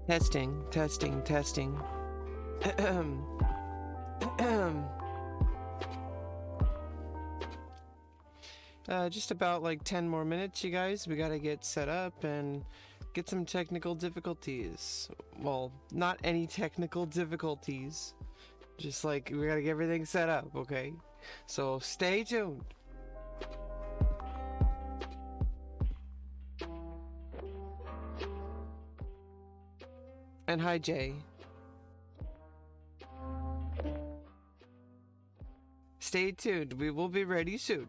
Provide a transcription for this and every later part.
Testing, testing, testing. Just about like 10 more minutes, you guys. We gotta get set up and get some technical difficulties. Well, not any technical difficulties. Just like, we gotta get everything set up, okay? So stay tuned. And hi, Jay. Stay tuned. We will be ready soon.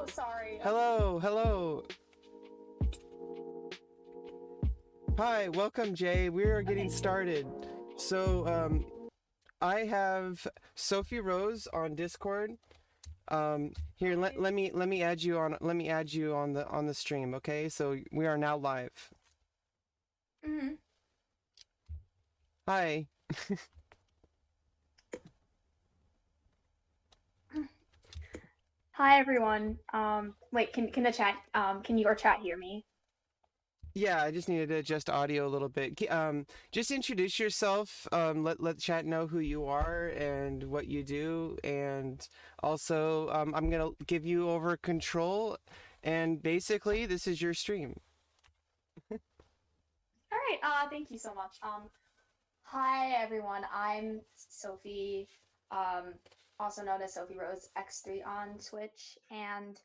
sorry. Hello, hello. Hi, welcome, Jay. We are getting started. So, I have Sophie Rose on Discord. Here, let me add you on. Let me add you on the stream. Okay, so we are now live. Mm-hmm. Hi. Hi everyone. Wait, can the chat can your chat hear me? Yeah, I just needed to adjust audio a little bit. Just introduce yourself. Let chat know who you are and what you do, and also I'm gonna give you over control, and basically this is your stream. All right. Thank you so much. Hi everyone. I'm Sophie, also known as SophieRoseX3 on Twitch, and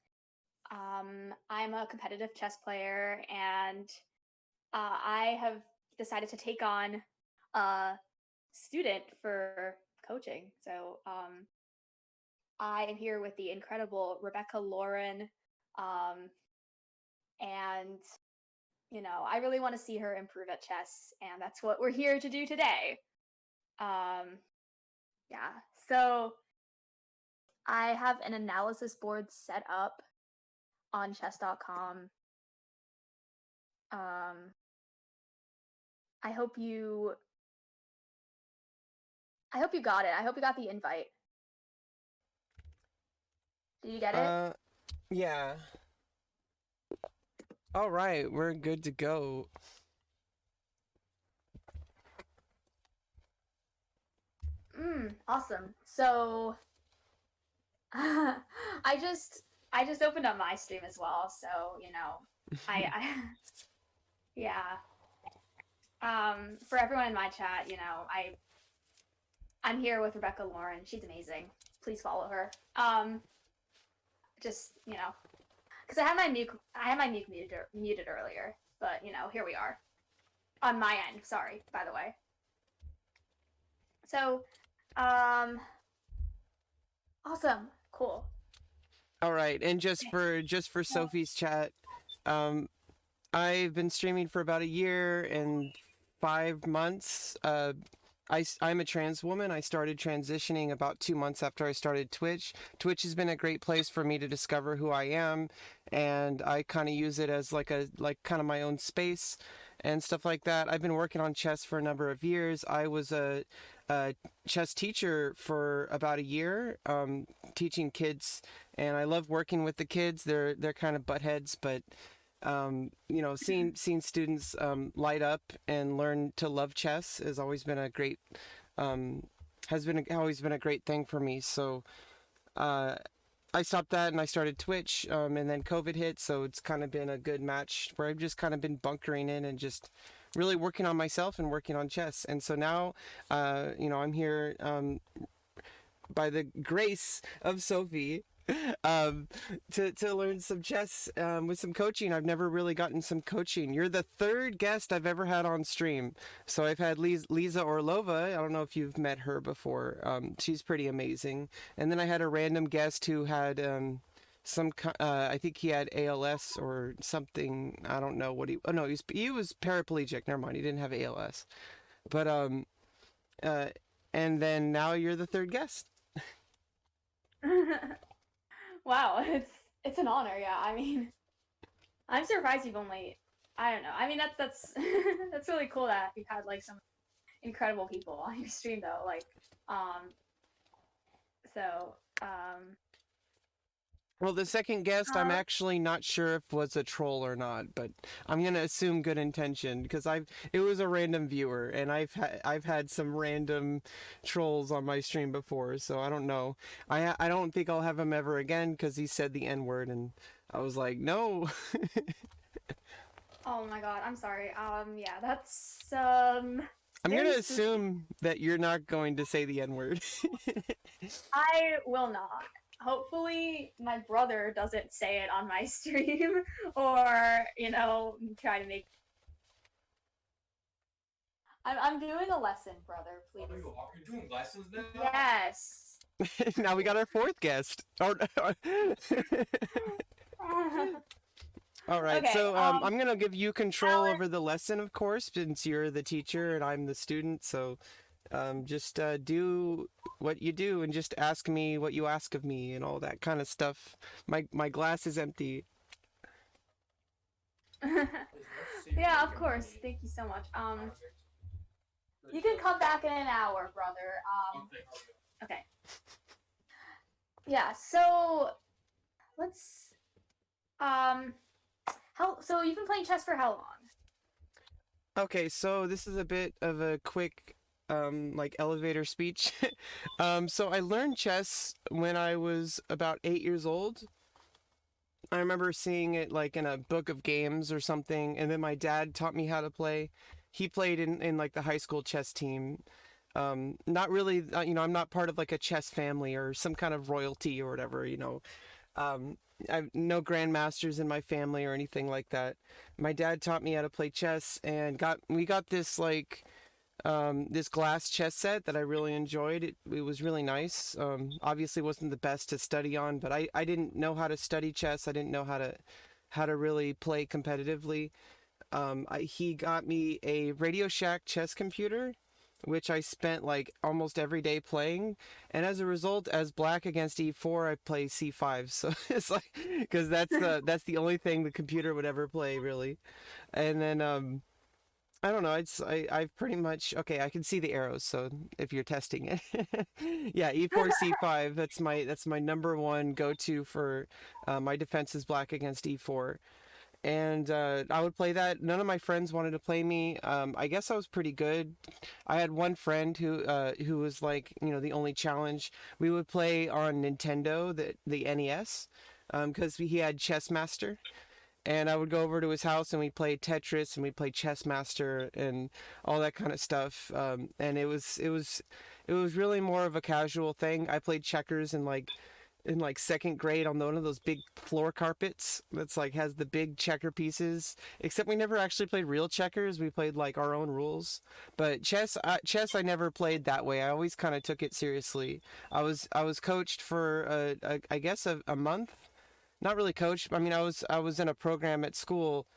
I'm a competitive chess player, and I have decided to take on a student for coaching. So I am here with the incredible Rebecca Lauren, and I really want to see her improve at chess, and that's what we're here to do today. Yeah, so I have an analysis board set up on chess.com. I hope you got it. I hope you got the invite. Did you get it? Yeah. All right, we're good to go. Awesome. So I just opened up my stream as well, so I yeah. For everyone in my chat, I'm here with Rebecca Lauren. She's amazing. Please follow her. Just because I had my mic muted earlier, but here we are on my end. Sorry, by the way. So, awesome, cool. All right, and just for Sophie's chat, I've been streaming for about a year and 5 months. I'm a trans woman. I started transitioning about 2 months after I started Twitch. Twitch has been a great place for me to discover who I am, and I kind of use it as like kind of my own space and stuff like that. I've been working on chess for a number of years. I was a chess teacher for about a year, teaching kids, and I love working with the kids. They're kind of buttheads, but seeing students light up and learn to love chess has always been a great always been a great thing for me. So I stopped that and I started Twitch, and then COVID hit, so it's kind of been a good match where I've just kind of been bunkering in and just really working on myself and working on chess. And so now, I'm here by the grace of Sophie to learn some chess with some coaching. I've never really gotten some coaching. You're the third guest I've ever had on stream. So I've had Lisa Orlova. I don't know if you've met her before. She's pretty amazing. And then I had a random guest who had I think he had ALS or something. I don't know what he was paraplegic. Never mind, he didn't have ALS. But and then now you're the third guest. Wow, it's an honor. Yeah, I mean, I'm surprised you've only. I don't know. I mean, that's that's really cool that you've had like some incredible people on your stream though. Like, so Well, the second guest, I'm actually not sure if was a troll or not, but I'm gonna assume good intention because it was a random viewer, and I've had some random trolls on my stream before, so I don't know. I don't think I'll have him ever again because he said the N word, and I was like, no. Oh my god, I'm sorry. Yeah, that's I'm gonna assume that you're not going to say the N word. I will not. Hopefully my brother doesn't say it on my stream or try to make. I'm doing a lesson, brother, please. Oh, you're doing lessons now? Yes. Now we got our fourth guest. All right, Okay. so I'm gonna give you control Alex. over the lesson, of course, since you're the teacher and I'm the student. So just do what you do and just ask me what you ask of me and all that kind of stuff. My glass is empty. Yeah, of course. Thank you so much. You can come back in an hour, brother. Okay. Yeah. So let's. How? So you've been playing chess for how long? Okay, so this is a bit of a quick like elevator speech. So I learned chess when I was about 8 years old. I remember seeing it like in a book of games or something, and then my dad taught me how to play. He played in like the high school chess team. Not really, I'm not part of like a chess family or some kind of royalty or whatever. I've no grandmasters in my family or anything like that. My dad taught me how to play chess, and we got this like this glass chess set that I really enjoyed. It was really nice. Obviously wasn't the best to study on, but I didn't know how to study chess. I didn't know how to really play competitively. He got me a Radio Shack chess computer, which I spent like almost every day playing. And as a result, as black against e4, I play c5. So it's like because that's the only thing the computer would ever play really. And then I don't know. I've pretty much okay. I can see the arrows. So if you're testing it, yeah, e4 c5. That's my number one go to for my defense is black against e4, and I would play that. None of my friends wanted to play me. I guess I was pretty good. I had one friend who was like the only challenge. We would play on Nintendo, the NES, because he had Chess Master, and I would go over to his house and we played Tetris and we played Chess Master and all that kind of stuff. And it was really more of a casual thing. I played checkers in like second grade on one of those big floor carpets that's like has the big checker pieces. Except we never actually played real checkers. We played like our own rules. But chess I never played that way. I always kind of took it seriously. I was coached for I guess a month. Not really coached. I mean, I was in a program at school,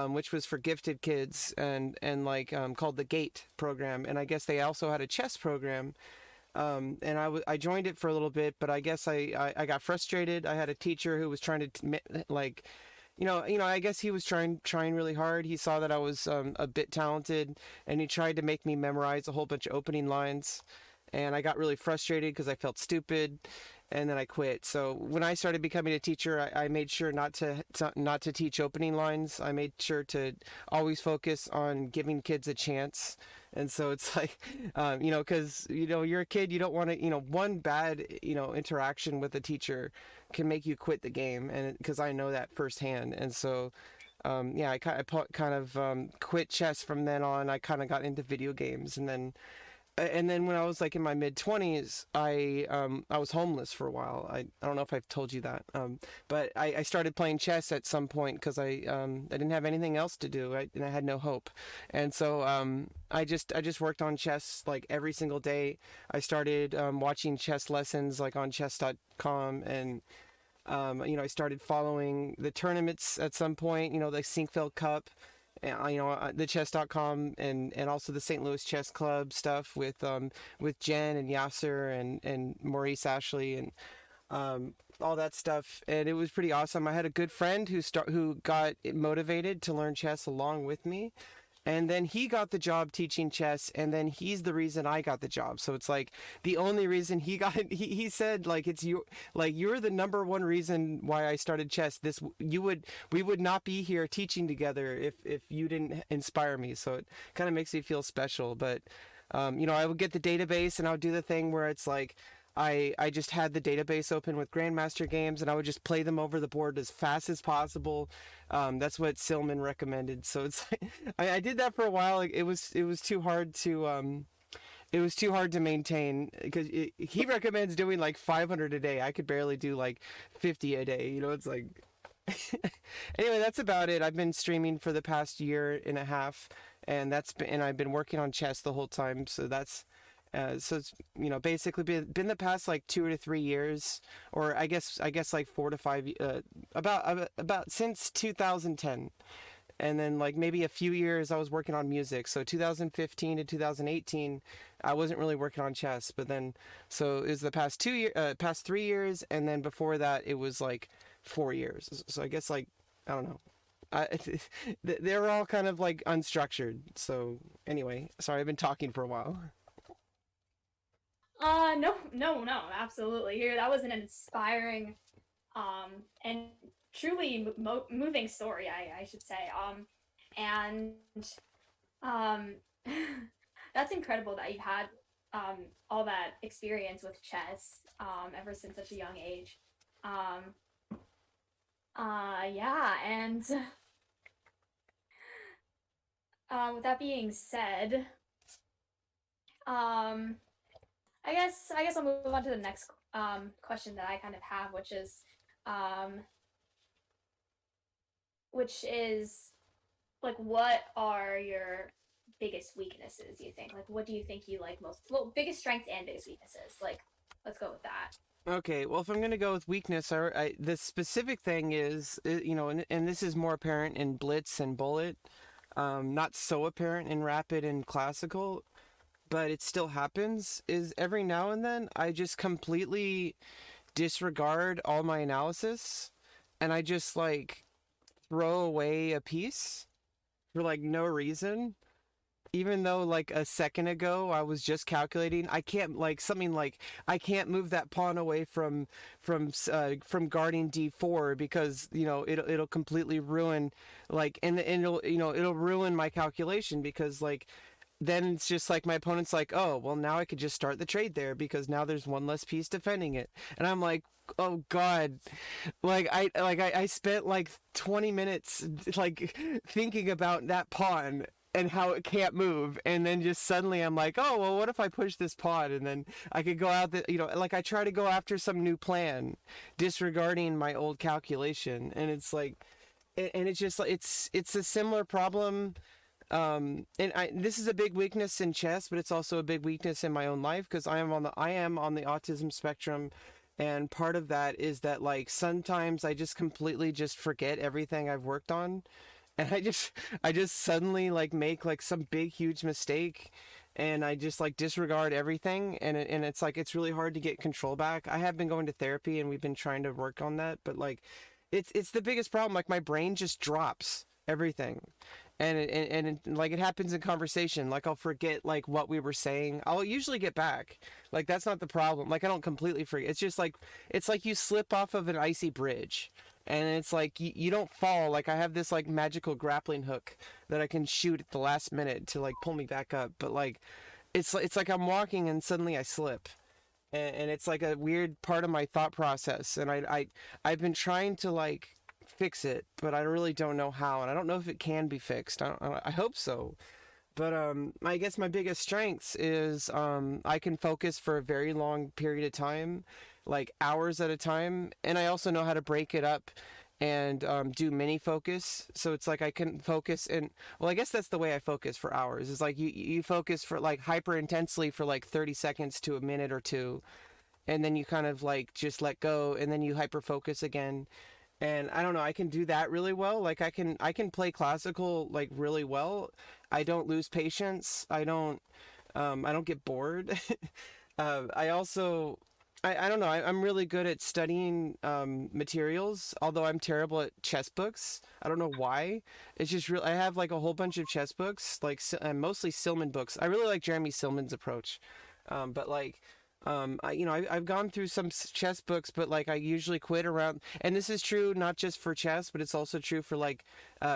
which was for gifted kids and like called the Gate program, and I guess they also had a chess program. And I joined it for a little bit, but I guess I got frustrated. I had a teacher who was trying to like, I guess he was trying really hard. He saw that I was a bit talented, and he tried to make me memorize a whole bunch of opening lines, and I got really frustrated because I felt stupid, and then I quit. So when I started becoming a teacher, I made sure not to teach opening lines. I made sure to always focus on giving kids a chance. And so it's like, because you're a kid, you don't want to, one bad interaction with a teacher can make you quit the game, and because I know that firsthand. And so yeah, I kind of quit chess from then on. I kind of got into video games, and then when I was like in my mid 20s, I was homeless for a while. I don't know if I've told you that, but I started playing chess at some point because I didn't have anything else to do, and I had no hope, and so I just worked on chess like every single day. I started watching chess lessons like on chess.com, and I started following the tournaments at some point. The Sinkfeld Cup, the chess.com, and also the St. Louis Chess Club stuff with Jen and Yasser and Maurice Ashley and all that stuff, and it was pretty awesome. I had a good friend who got motivated to learn chess along with me, and then he got the job teaching chess, and then he's the reason I got the job. So it's like the only reason he got it, he said like it's you, like you're the number one reason why I started chess. We would not be here teaching together if you didn't inspire me. So it kind of makes me feel special. But I would get the database and I would do the thing where it's like I just had the database open with Grandmaster games, and I would just play them over the board as fast as possible. That's what Silman recommended. So it's like, I did that for a while. Like, it was too hard to maintain because he recommends doing like 500 a day. I could barely do like 50 a day. It's like anyway, that's about it. I've been streaming for the past year and a half, and I've been working on chess the whole time. So that's So it's basically been the past like 2 to 3 years, or I guess like 4 to 5, about since 2010, and then like maybe a few years I was working on music. So 2015 to 2018, I wasn't really working on chess, but then so it was the past 3 years, and then before that it was like 4 years. So I guess like I don't know. I, they're all kind of like unstructured. So anyway, sorry, I've been talking for a while. No, no, no, absolutely. Here, that was an inspiring, and truly moving story, I should say. And um, that's incredible that you've had all that experience with chess ever since such a young age. Um, yeah, and with that being said, um, I guess I'll move on to the next question that I kind of have, um, which is like, what are your biggest weaknesses? You think, like, what do you think you like most? Well, biggest strengths and biggest weaknesses. Like, let's go with that. Okay, well, if I'm gonna go with weakness, the specific thing is, and this is more apparent in Blitz and Bullet, not so apparent in Rapid and Classical, but it still happens. Is every now and then I just completely disregard all my analysis, and I just like throw away a piece for like no reason, even though like a second ago I was just calculating. I can't like something like I can't move that pawn away from guarding d4 because it'll completely ruin like and it'll ruin my calculation, because like then it's just like my opponent's like, oh well, now I could just start the trade there because now there's one less piece defending it, and I'm like, oh god. I spent like 20 minutes like thinking about that pawn and how it can't move, and then just suddenly I'm like, oh well, what if I push this pawn, and then I could go out like I try to go after some new plan disregarding my old calculation, and it's like and it's just like it's a similar problem. This is a big weakness in chess, but it's also a big weakness in my own life, because I am on the autism spectrum, and part of that is that like sometimes I just completely just forget everything I've worked on, and I just suddenly like make like some big huge mistake, and I just like disregard everything, and it's like it's really hard to get control back. I have been going to therapy, and we've been trying to work on that, but like it's the biggest problem. Like my brain just drops everything, like it happens in conversation. Like I'll forget like what we were saying. I'll usually get back. Like that's not the problem. Like I don't completely forget. It's just like it's like you slip off of an icy bridge, and it's like you don't fall. Like I have this like magical grappling hook that I can shoot at the last minute to like pull me back up. But like it's like I'm walking and suddenly I slip. And it's like a weird part of my thought process, and I've been trying to like fix it, but I really don't know how, and I don't know if it can be fixed. I hope so. But I guess my biggest strengths is I can focus for a very long period of time, like hours at a time, and I also know how to break it up and do mini focus. So it's like I can focus, and well, I guess that's the way I focus for hours. Is like you focus for like hyper intensely for like 30 seconds to a minute or two, and then you kind of like just let go, and then you hyper focus again. And I don't know, I can do that really well. Like I can play classical like really well. I don't lose patience. I don't get bored. I also I don't know. I'm really good at studying materials, although I'm terrible at chess books. I don't know why. It's just real. I have like a whole bunch of chess books, like mostly Silman books. I really like Jeremy Silman's approach, but like I've gone through some chess books, but like I usually quit around. And this is true not just for chess, but it's also true for like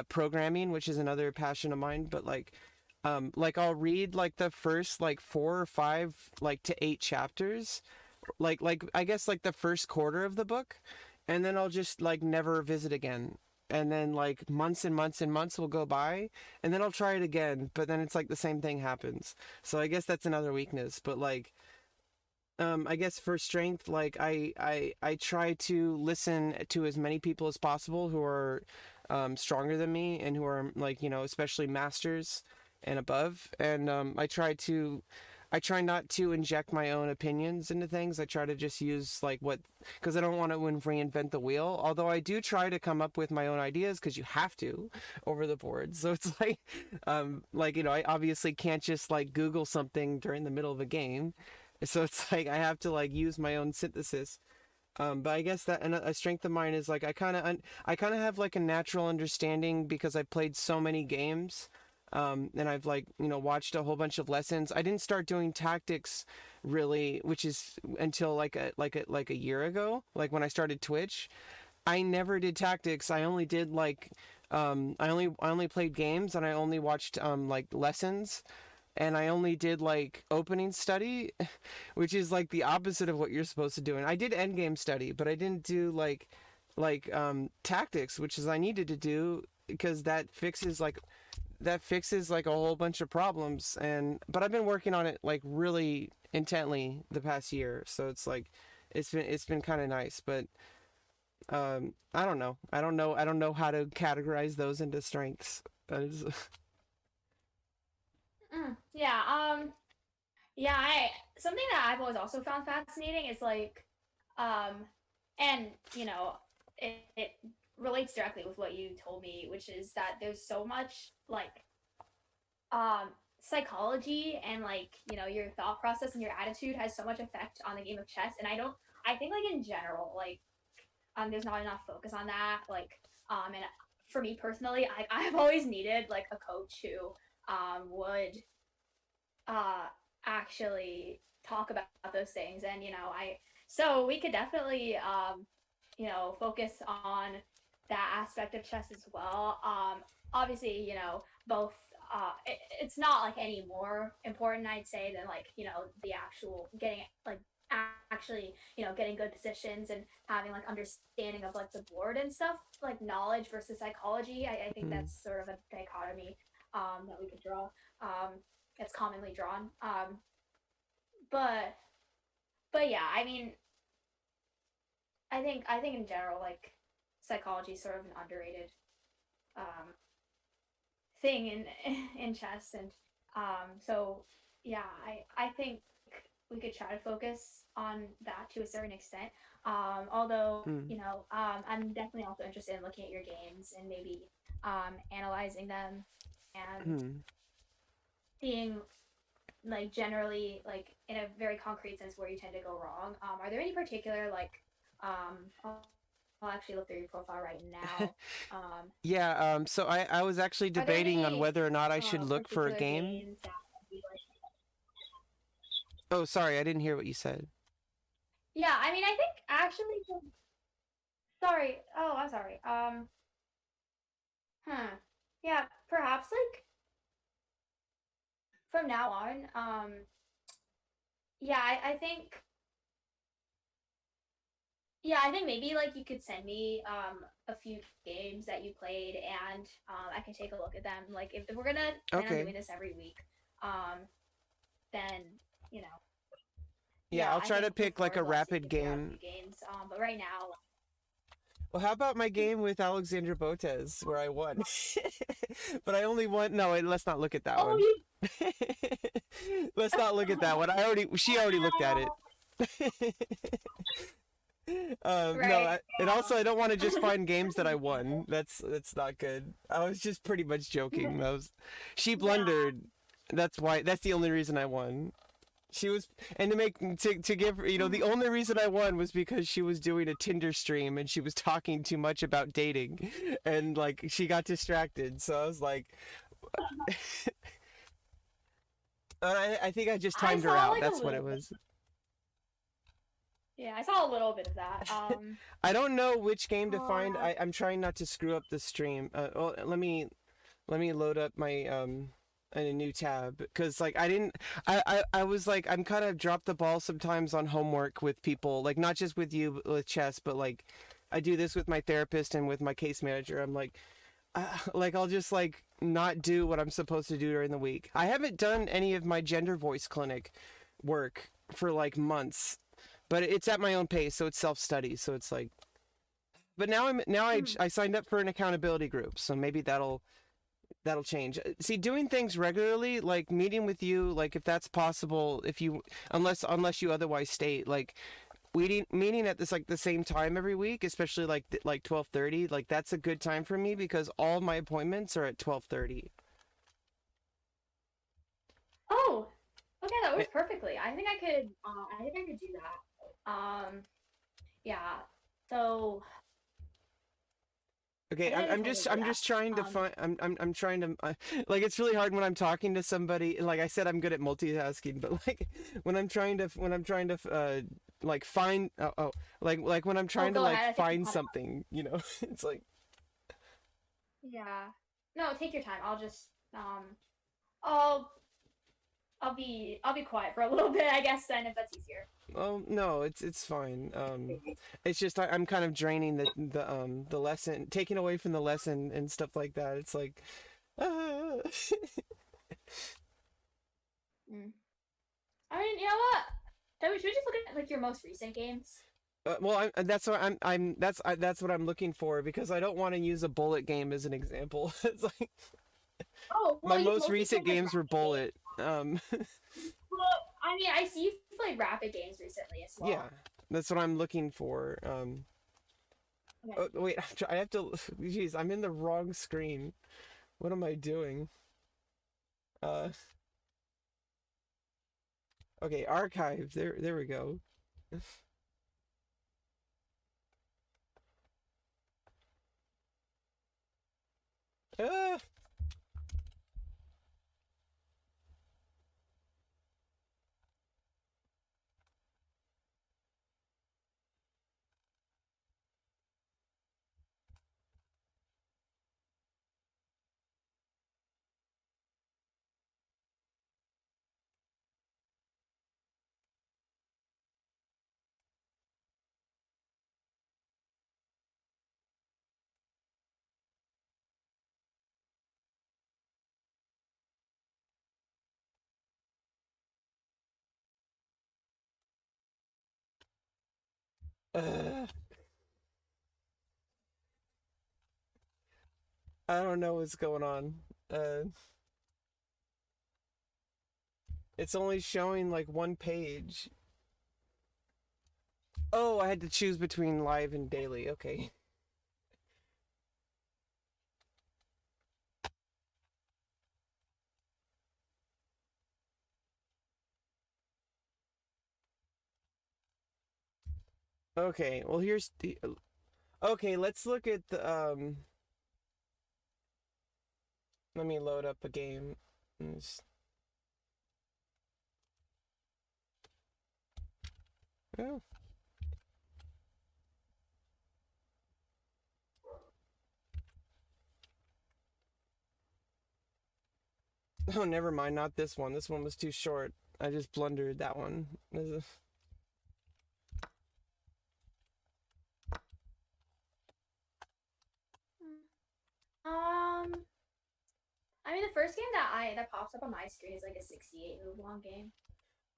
programming, which is another passion of mine. But like I'll read like the first like 4 or 5 like to 8 chapters, like I guess like the first quarter of the book, and then I'll just like never visit again. And then like months and months and months will go by, and then I'll try it again, but then it's like the same thing happens. So I guess that's another weakness. But like I guess for strength, like I try to listen to as many people as possible who are stronger than me, and who are like especially masters and above. And I try to I try not to inject my own opinions into things. I try to just use like what, because I don't want to reinvent the wheel. Although I do try to come up with my own ideas because you have to over the board. So it's like, I obviously can't just like Google something during the middle of a game. So it's like I have to like use my own synthesis. But I guess that and a strength of mine is like I kind of have like a natural understanding because I've played so many games, and I've like watched a whole bunch of lessons. I didn't start doing tactics really, which is until like a year ago, like when I started Twitch. I never did tactics. I only did like I only played games and I only watched like lessons and I only did like opening study, which is like the opposite of what you're supposed to do. And I did endgame study, but I didn't do like tactics, which is I needed to do because that fixes like a whole bunch of problems. And but I've been working on it like really intently the past year, so it's like it's been kind of nice. But I don't know how to categorize those into strengths. Yeah. Yeah. I something that I've always also found fascinating is like, um, and it relates directly with what you told me, which is that there's so much like psychology and like your thought process and your attitude has so much effect on the game of chess. And I think like in general like there's not enough focus on that. Like, and for me personally, I've always needed like a coach who would uh actually talk about those things. And so we could definitely focus on that aspect of chess as well. Obviously, both. It's not like any more important, I'd say, than like the actual getting like actually getting good positions and having like understanding of like the board and stuff, like knowledge versus psychology. I think Hmm. that's sort of a dichotomy that we could draw, that's commonly drawn. But yeah, I mean, I think in general like psychology is sort of an underrated um, thing in in chess. And so yeah, I think we could try to focus on that to a certain extent. Although Hmm. I'm definitely also interested in looking at your games and maybe analyzing them and Hmm. seeing like generally like in a very concrete sense where you tend to go wrong. Are there any particular like I'll actually look through your profile right now. Yeah, so I was actually Are there debating on any whether or not I should look for a particular game. games that would be like? Oh, sorry, I didn't hear what you said. Yeah, I mean, I think actually. Sorry. Oh, I'm sorry. Hmm. Yeah, perhaps like from now on. Yeah, I think. Yeah, I think maybe like you could send me a few games that you played, and I can take a look at them. Like if we're gonna plan on Okay. doing this every week, um, then you know, Yeah, yeah, I'll I try to think pick like before a lunch we rapid could figure out a game. few games. But right now, Well, how about my game with Alexandra Botez where I won? But I only won. No, wait, let's not look at that oh, one. you. Let's not look at that one. She already looked at it. No, Right. and also I don't want to just find games that I won. That's not good. I was just pretty much joking. She Yeah. blundered. That's why. That's the only reason I won. She was, and to give the only reason I won was because she was doing a Tinder stream and she was talking too much about dating, and like she got distracted. So I was like, I think I just I timed her saw out. like a That's what little it bit. was. Yeah, I saw a little bit of that. I don't know which game to find. Uh, I'm trying not to screw up the stream. Well, let me load up my in a new tab because like I didn't I was like I'm kind of dropped the ball sometimes on homework with people, like not just with you with chess, but like I do this with my therapist and with my case manager. I'm like I'll just like not do what I'm supposed to do during the week. I haven't done any of my gender voice clinic work for like months, but it's at my own pace, so it's self-study, so it's like. But now I hmm. signed up for an accountability group, so maybe that'll that'll change. See, doing things regularly, like meeting with you, like if that's possible, if you unless you otherwise state, like meeting at this like the same time every week, especially like 12:30, like that's a good time for me because all my appointments are at 12:30. Oh, okay, that works perfectly. I think I could. I think I could do that. Yeah. So I Okay, think I could totally do I'm that. just trying to find I'm trying to like it's really hard when I'm talking to somebody. Like I said, I'm good at multitasking, but like when I'm trying to like find like when I'm Oh, trying to go like ahead. I think you find cut it. something, you know, it's like Yeah. No, take your time. I'll just I'll I'll be quiet for a little bit, I guess, then if that's easier. oh no, it's fine. It's just I'm kind of draining the lesson, taking away from the lesson and stuff like that. It's like, ah. Mm. I mean, you know what? Should we just look at like your most recent games? Well, that's what that's what I'm looking for because I don't want to use a bullet game as an example. It's like Oh, my well, you've most mostly recent played like games were rapid games. bullet. Well, I mean, I see you've played rapid games recently as Yeah, well. that's what I'm looking for. Okay. Oh, wait, I have to. Jeez, I'm in the wrong screen. What am I doing? Uh, okay, archive. There we go. Ah, uh, I don't know what's going on. Uh, it's only showing like one page. Oh, I had to choose between live and daily. Okay. Okay, well here's the okay, let's look at the let me load up a game. Oh. Oh, never mind, not this one. This one was too short. I just blundered that one. Um, I mean, the first game that pops up on my screen is like a 68 move long game.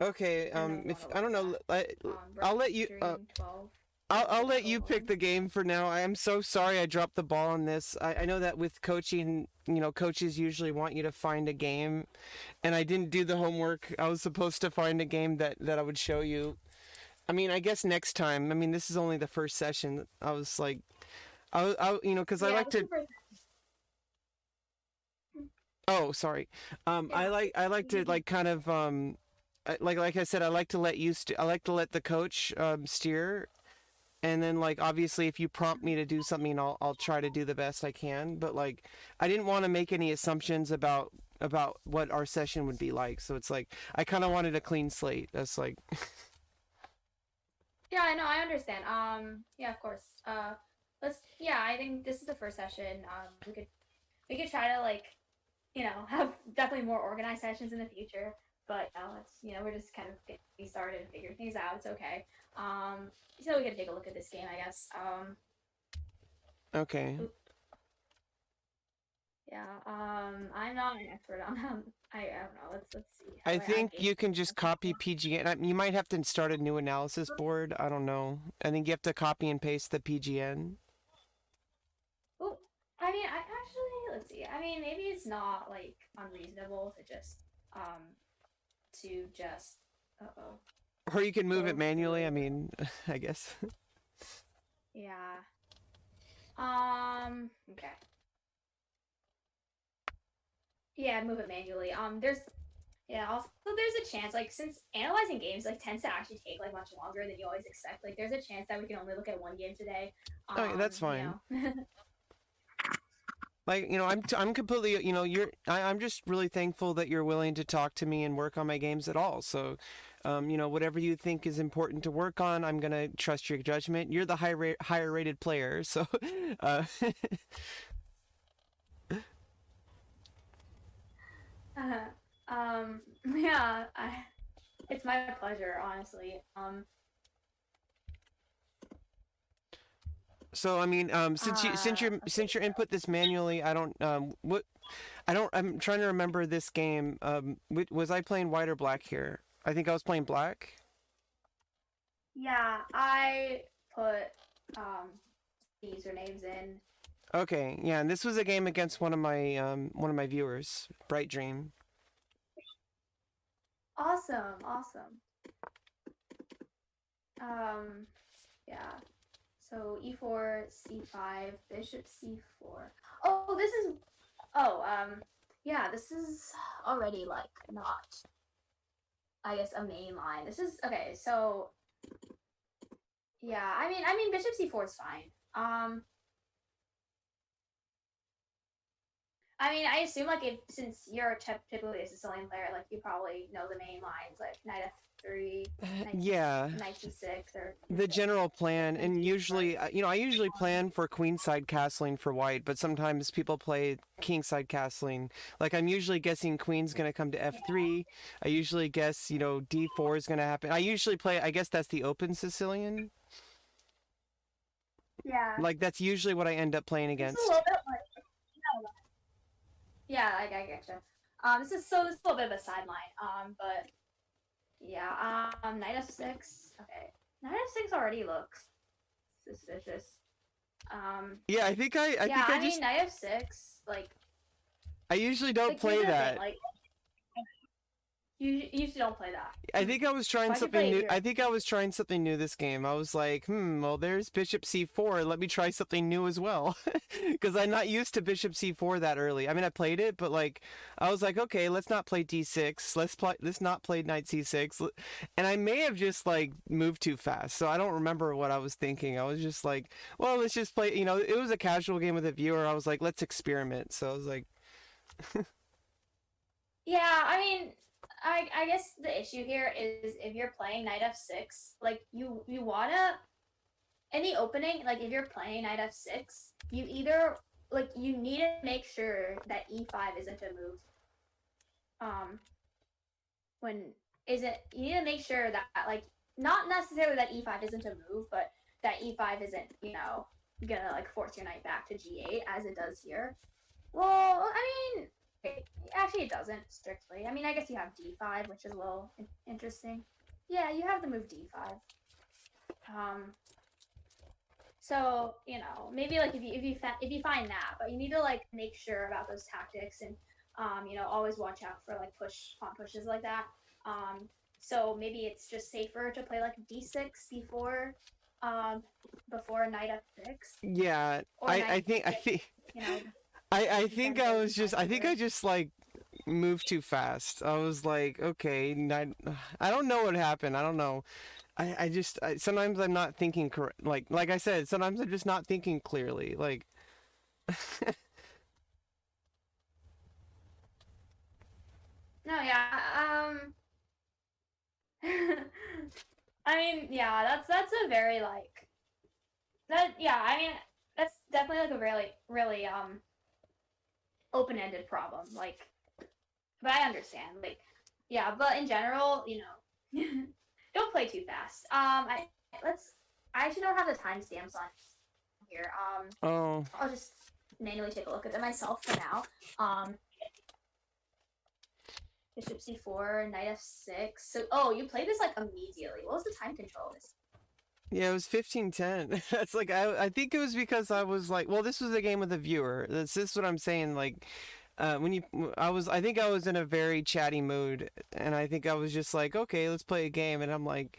Okay, I don't know if you want if to I look don't at know, that. I'll let you Dream 12. I'll let you Difficult pick one. the game for now. I am so sorry I dropped the ball on this. I know that with coaching, you know, coaches usually want you to find a game, and I didn't do the homework. I was supposed to find a game that I would show you. I mean, I guess next time. I mean, this is only the first session. I was like, you know, because I Yeah, like to. Oh, sorry. yeah. I like to like kind of like I said, I like to let I like to let the coach steer, and then like obviously if you prompt me to do something, I'll try to do the best I can. But like I didn't want to make any assumptions about what our session would be like. So it's like I kind of wanted a clean slate. That's like Yeah, I know, I understand. Yeah, of course. Yeah, I think this is the first session. We could try to like, have definitely more organized sessions in the future. But we're just kind of getting started and figuring things out. It's okay. So we could take a look at this game, I guess. okay. Yeah. I'm not an expert on I don't know. Let's see. How I do I add think games? you can just copy PGN. You might have to start a new analysis board. I don't know. I think you have to copy and paste the PGN. Well, I mean, I actually, let's see. I mean, maybe it's not like unreasonable to just to just uh-oh Or you can move it go manually. I through. mean, I guess. Yeah. Okay. Yeah, move it manually. Yeah, also there's a chance, like, since analyzing games like tends to actually take like much longer than you always expect, like there's a chance that we can only look at one game today. Oh, yeah, that's You fine. know. Like, I'm completely, I'm just really thankful that you're willing to talk to me and work on my games at all. So, whatever you think is important to work on, I'm gonna trust your judgment. You're the higher rated player, so, uh, Yeah, it's my pleasure, honestly. so I mean, since you input this manually, I don't, I'm trying to remember this game. Was I playing white or black here? I think I was playing black. Yeah, I put um usernames in. Okay, yeah, and this was a game against one of my viewers, Bright Dream. Awesome, awesome. Um, yeah. So e4, c5, bishop c4. Oh, this is. Oh, yeah. This is already like not, I guess, a main line. This is okay. So yeah, I mean, bishop c4 is fine. I mean, I assume like if since you're typically a Sicilian player, like you probably know the main lines like knight f3, Yeah, knight c6, or the general plan, knight and d4. usually, I usually plan for queenside castling for white, but sometimes people play kingside castling. Like I'm usually guessing queen's gonna come to f3. I usually guess, d4 is gonna happen. I usually play. I guess that's the open Sicilian. Yeah, Like that's usually what I end up playing this is a against. little bit like yeah, I getcha. This is a little bit of a sideline. But yeah, knight f6. Okay, knight f6 already looks suspicious. Yeah, I Yeah, think I I mean just, knight f6. I usually don't Like here's play the thing. that. Like you usually don't play that. I think I was trying Why'd you something play it new. here? I think I was trying something new this game. I was like, well, there's Bishop C4. Let me try something new as well. Because I'm not used to Bishop C4 that early. I mean, I played it, but like, I was like, okay, let's not play D6. Let's not play Knight C6. And I may have just like moved too fast. So I don't remember what I was thinking. I was just like, well, let's just play. It was a casual game with a viewer. I was like, let's experiment. So I was like, Yeah, I mean, I guess the issue here is if you're playing knight f6, like you wanna in the opening, like if you're playing knight f6, you either like you need to make sure that e5 isn't a move. When isn't you need to make sure that like not necessarily that e5 isn't a move, but that e5 isn't gonna like force your knight back to g8 as it does here. Well, I mean, actually, it doesn't strictly. I mean, I guess you have d5, which is a little interesting. Yeah, you have the move d5. So maybe like if you find that, but you need to like make sure about those tactics and always watch out for like pawn pushes like that. So maybe it's just safer to play like d6, d4, before knight f6 yeah, or knight I d6. think. You know, I defend think the e5 I think I board. just like moved too fast. I was like, okay, I don't know what happened. I don't know. Sometimes I'm not thinking correct. Like I said, sometimes I'm just not thinking clearly. Like, No, yeah. I mean, yeah, that's a very like that. Yeah, I mean, that's definitely like a really really open-ended problem. Like, but I understand. Like, yeah, but in general, don't play too fast. Let's. I actually don't have the timestamps on here. oh, I'll just manually take a look at them myself for now. Bishop c4, knight f6. So, oh, you played this like immediately. What was the time control of this? Yeah, it was 15-10. That's like I think it was because I was like, well, this was a game with a viewer. That's this what I'm saying. Like, when you, I think I was in a very chatty mood, and I think I was just like, okay, let's play a game, and I'm like,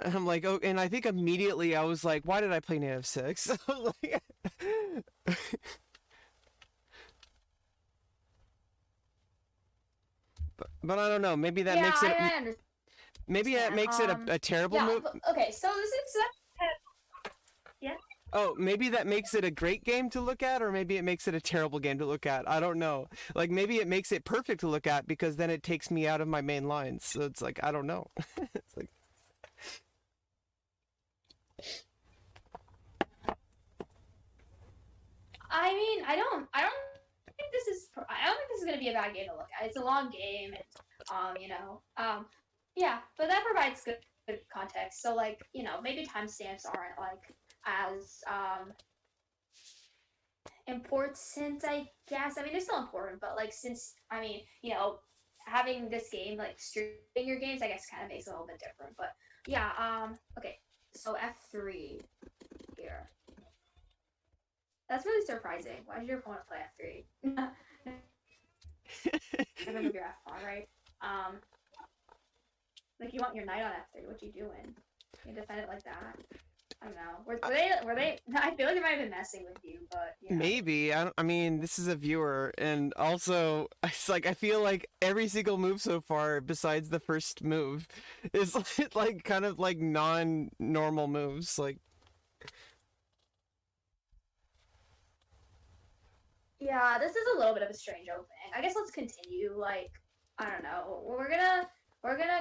oh, and I think immediately I was like, why did I play Native Six? Like, but I don't know. Yeah, I Maybe that understand. makes it a terrible Yeah, move. but, okay, so this is yeah. Oh, maybe that makes it a great game to look at, or maybe it makes it a terrible game to look at. I don't know. Like maybe it makes it perfect to look at because then it takes me out of my main lines. So it's like I don't know. It's like I mean, I don't think this is gonna be a bad game to look at. It's a long game, and yeah, but that provides good context. So like, maybe timestamps aren't like as important, I guess. I mean, they're still important, but like since having this game like streaming your games, I guess kind of makes it a little bit different. But yeah, okay. So F3 here. That's really surprising. Why did your opponent play F3? I remember your F pawn, right? Like you want your knight on F3. What you doing? You defend it like that? I don't know. Were they? I feel like they might have been messing with you, but yeah. maybe I mean this is a viewer, and also it's like I feel like every single move so far, besides the first move, is like kind of like non-normal moves. Like Yeah, this is a little bit of a strange opening. I guess let's continue. Like, I don't know. We're gonna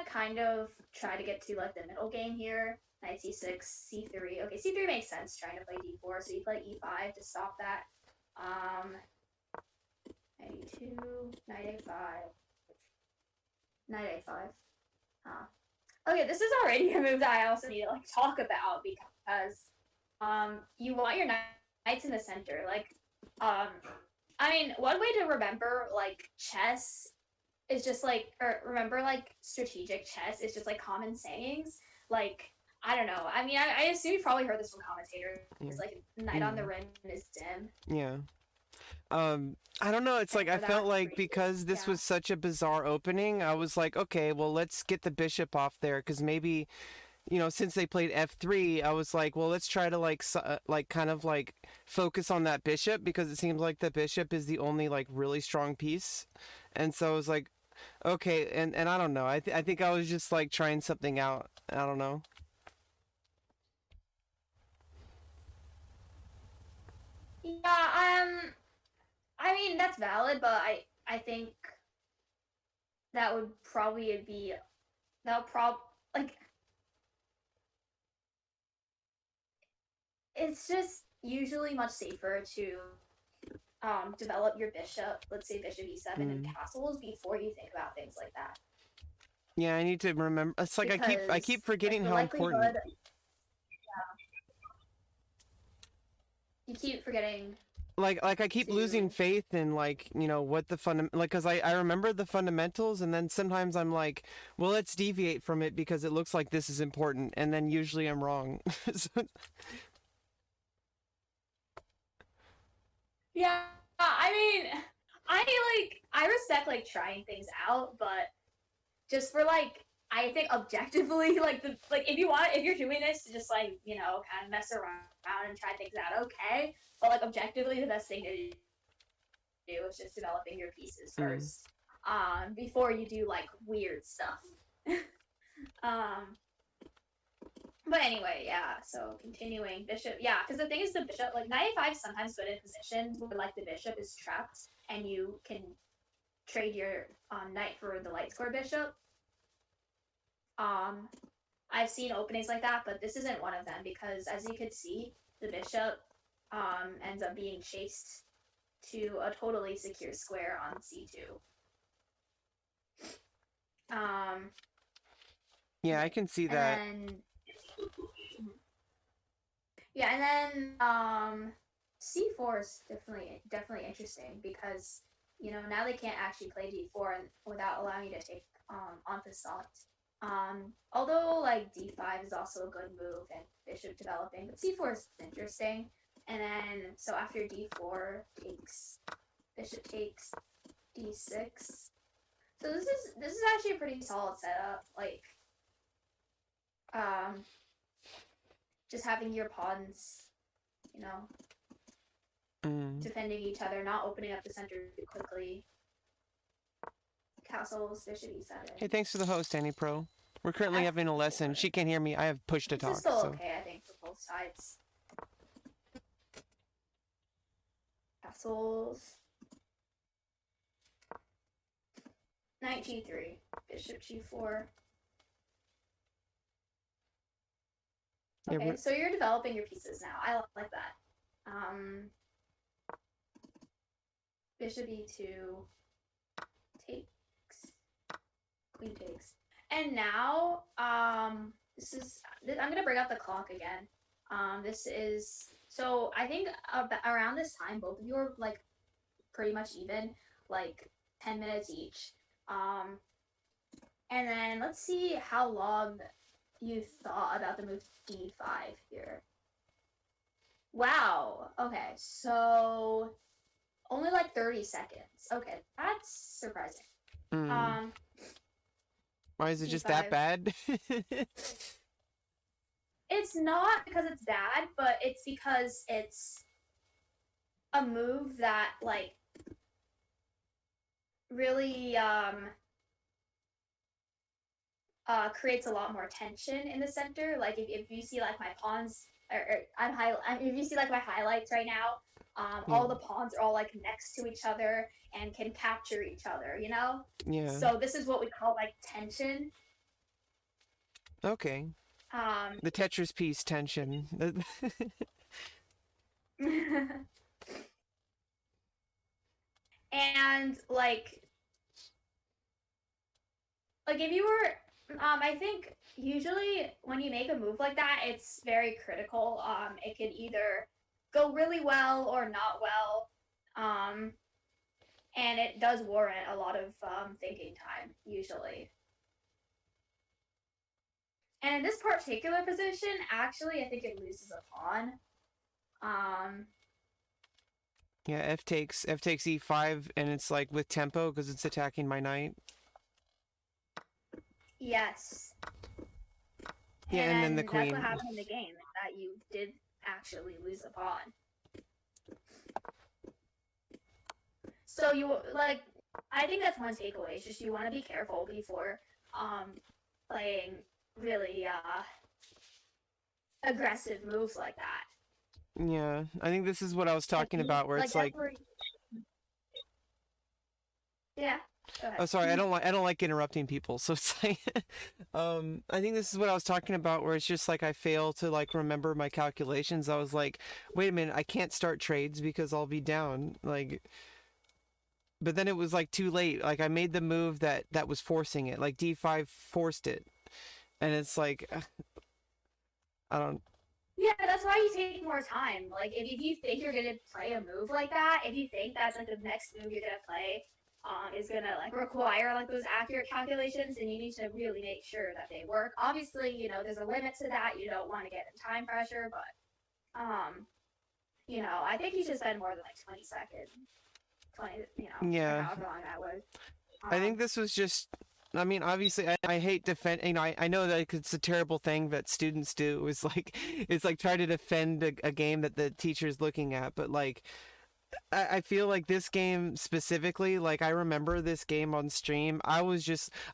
kind of try to get to like the middle game here. Knight c6, c3. Okay, c3 makes sense. Trying to play d4, so you play e5 to stop that. Knight e2, knight a5, knight a5. Okay, this is already a move that I also need to like talk about because you want your knights in the center. Like, um, I mean, one way to remember like chess is just like, or remember like strategic chess is just like common sayings. Like, I don't know. I mean, I assume you've probably heard this from commentators. yeah, Like, knight on the rim is dim, yeah. I don't know. It's like I or felt that like freeze. because this Yeah. was such a bizarre opening, I was like, okay, well, let's get the bishop off there because maybe since they played f3, I was like, well, let's try to like kind of like focus on that bishop because it seems like the bishop is the only like really strong piece, and so I was like, okay, and I don't know. I think I was just like trying something out. I don't know. Yeah. I mean that's valid, but I think that would probably be that would prob like it's just usually much safer to develop your bishop, let's say bishop e7 and Mm. castles before you think about things like that. Yeah, I need to remember. It's like I keep Because like forgetting the how important. likelihood you keep forgetting. Like I keep losing To faith in like what the like because I remember the fundamentals, and then sometimes I'm like, well, let's deviate from it because it looks like this is important, and then usually I'm wrong. So, Yeah, I mean, I respect like trying things out, but just for like I think objectively like if you're doing this to just like kind of mess around and try things out, okay, but like objectively the best thing to do is just developing your pieces mm. first, before you do like weird stuff. um but anyway, yeah, so continuing bishop, yeah, because the thing is the bishop, like knight a5 is sometimes good in positions where like the bishop is trapped and you can trade your knight for the light square bishop. um I've seen openings like that, but this isn't one of them because, as you could see, the bishop ends up being chased to a totally secure square on c2. Um, Yeah, I can see and that. then yeah, and then c4 is definitely interesting because now they can't actually play d4 and without allowing you to take en passant. Although like d5 is also a good move, and bishop developing, but c4 is interesting. And then, so after d4 takes, bishop takes d6. So this is actually a pretty solid setup. Like, just having your pawns, you know, defending each other, not opening up the center too quickly. Castles, bishop e7. Hey, thanks for the host, Annie Pro. We're currently having a lesson. She can't hear me. I have push to talk. This is still okay, I think, for both sides. Castles. Knight g3, bishop g4. Okay, Yeah, so you're developing your pieces now. I like that. Bishop e2 takes, queen takes, and now I'm gonna bring up the clock again. This is, so I think around this time both of you are like pretty much even, like 10 minutes each. And then let's see how long you thought about the move d5 here. Wow. Okay, so only like 30 seconds. Okay, that's surprising. Why is it just d5. that bad? It's not because it's bad, but it's because it's a move that like really creates a lot more tension in the center. Like if you see like my pawns, if you see like my highlights right now, all the pawns are all like next to each other and can capture each other, you know? Yeah. So this is what we call like tension. Okay. The Tetris piece tension. And like if you were, I think usually when you make a move like that, it's very critical. It could either go really well or not well. And it does warrant a lot of thinking time, usually. And in this particular position, actually, I think it loses a pawn. Yeah, f takes e5, and it's like with tempo because it's attacking my knight. Yes. Yeah, and then the queen. That's what happened in the game, is that you did actually lose a pawn. So you, like, I think that's one takeaway, is just you want to be careful before playing really aggressive moves like that. Yeah, I think this is what I was talking about, where it's like... Yeah. Oh, sorry, I don't like interrupting people, so it's like, I think this is what I was talking about, where it's just like I fail to like remember my calculations. I was like, wait a minute, I can't start trades because I'll be down, like, but then it was like too late. Like I made the move that was forcing it, like d5 forced it, and it's like, I don't. Yeah, that's why you take more time. Like if you think you're gonna play a move like that, if you think that's like the next move you're gonna play is gonna like require like those accurate calculations, and you need to really make sure that they work. Obviously, you know, there's a limit to that. You don't want to get in time pressure, but you know, I think you should spend more than like 20 seconds. 20, you know, yeah. however long that was. I think this was just, I mean, obviously, I hate defend. You know, I know that it's a terrible thing that students do. It's like try to defend a game that the teacher's looking at. But like, I feel like this game specifically, like I remember this game on stream. I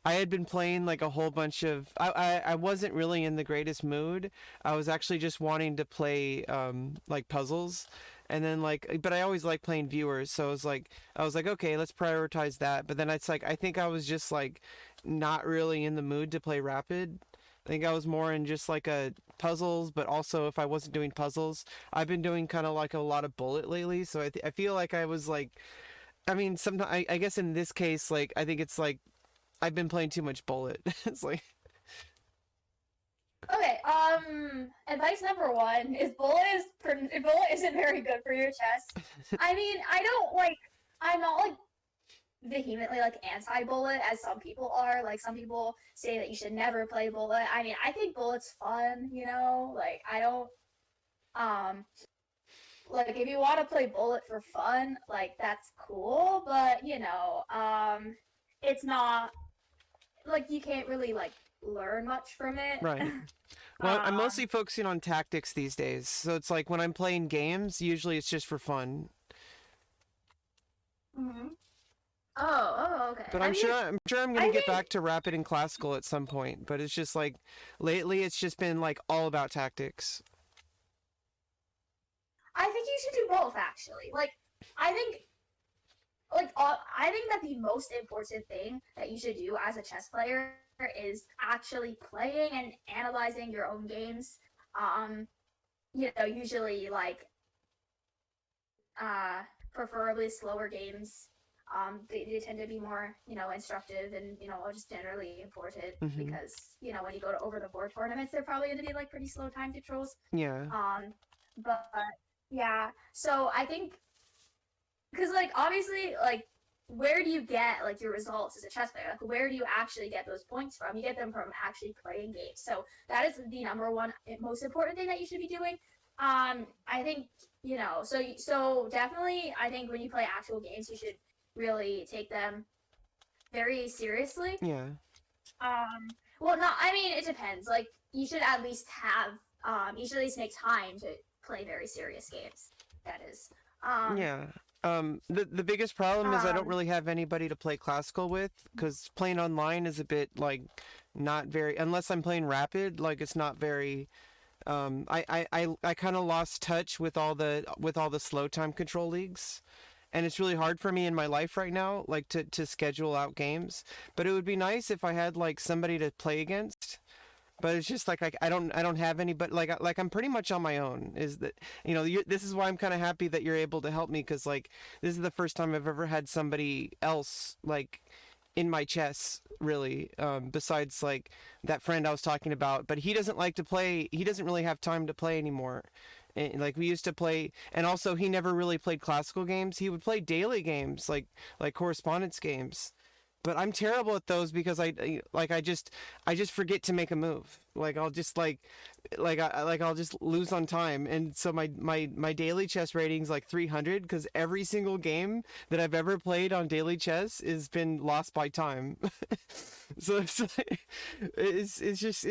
had been playing like a whole bunch of. I wasn't really in the greatest mood. I was actually just wanting to play like puzzles. And then like, but I always like playing viewers, so I was like, okay, let's prioritize that. But then it's like, I think I was just like, not really in the mood to play rapid. I think I was more in just like a puzzles, but also if I wasn't doing puzzles, I've been doing kind of like a lot of bullet lately. So I feel like I was like, I mean, sometimes I guess in this case, like I think it's like I've been playing too much bullet. It's like. Okay, advice number one is bullet isn't very good for your chest. I mean, I'm not like vehemently like anti-bullet as some people are. Like some people say that you should never play bullet. I mean, I think bullet's fun, you know? Like I don't like if you want to play bullet for fun, like that's cool, but you know, it's not like you can't really like learn much from it. Right. Well, I'm um mostly focusing on tactics these days. So it's like when I'm playing games, usually it's just for fun. mhm. Oh, okay. But I mean, I'm sure I'm gonna I get think back to rapid and classical at some point. But it's just like lately, it's just been like all about tactics. I think you should do both actually. Like I think I think that the most important thing that you should do as a chess player is actually playing and analyzing your own games. Um, you know, usually like preferably slower games. They tend to be more, you know, instructive and, you know, just generally important Hmm. because, you know, when you go to over the board tournaments, they're probably going to be like pretty slow time controls. Yeah. But yeah, so I think because like obviously like where do you get like your results as a chess player? Like where do you actually get those points from? You get them from actually playing games. So that is the number one most important thing that you should be doing. I think you know. So definitely, I think when you play actual games, you should really take them very seriously. Yeah. Well, not. I mean, it depends. Like you should at least have. You should at least make time to play very serious games. That is. Um. Yeah. The biggest problem is I don't Um. really have anybody to play classical with because playing online is a bit like not very unless I'm playing rapid, like it's not very I kind of lost touch with all the slow time control leagues. And it's really hard for me in my life right now, like to schedule out games. But it would be nice if I had like somebody to play against. But it's just like I don't have any, but like I'm pretty much on my own. Is that you know this is why I'm kind of happy that you're able to help me because like this is the first time I've ever had somebody else like in my chess really besides like that friend I was talking about. But he doesn't like to play. He doesn't really have time to play anymore. And, like we used to play, and also he never really played classical games. He would play daily games like correspondence games, but I'm terrible at those because I just forget to make a move. Like I'll just like I'll just lose on time, and so my daily chess rating's like 300 because every single game that I've ever played on daily chess has been lost by time. So it's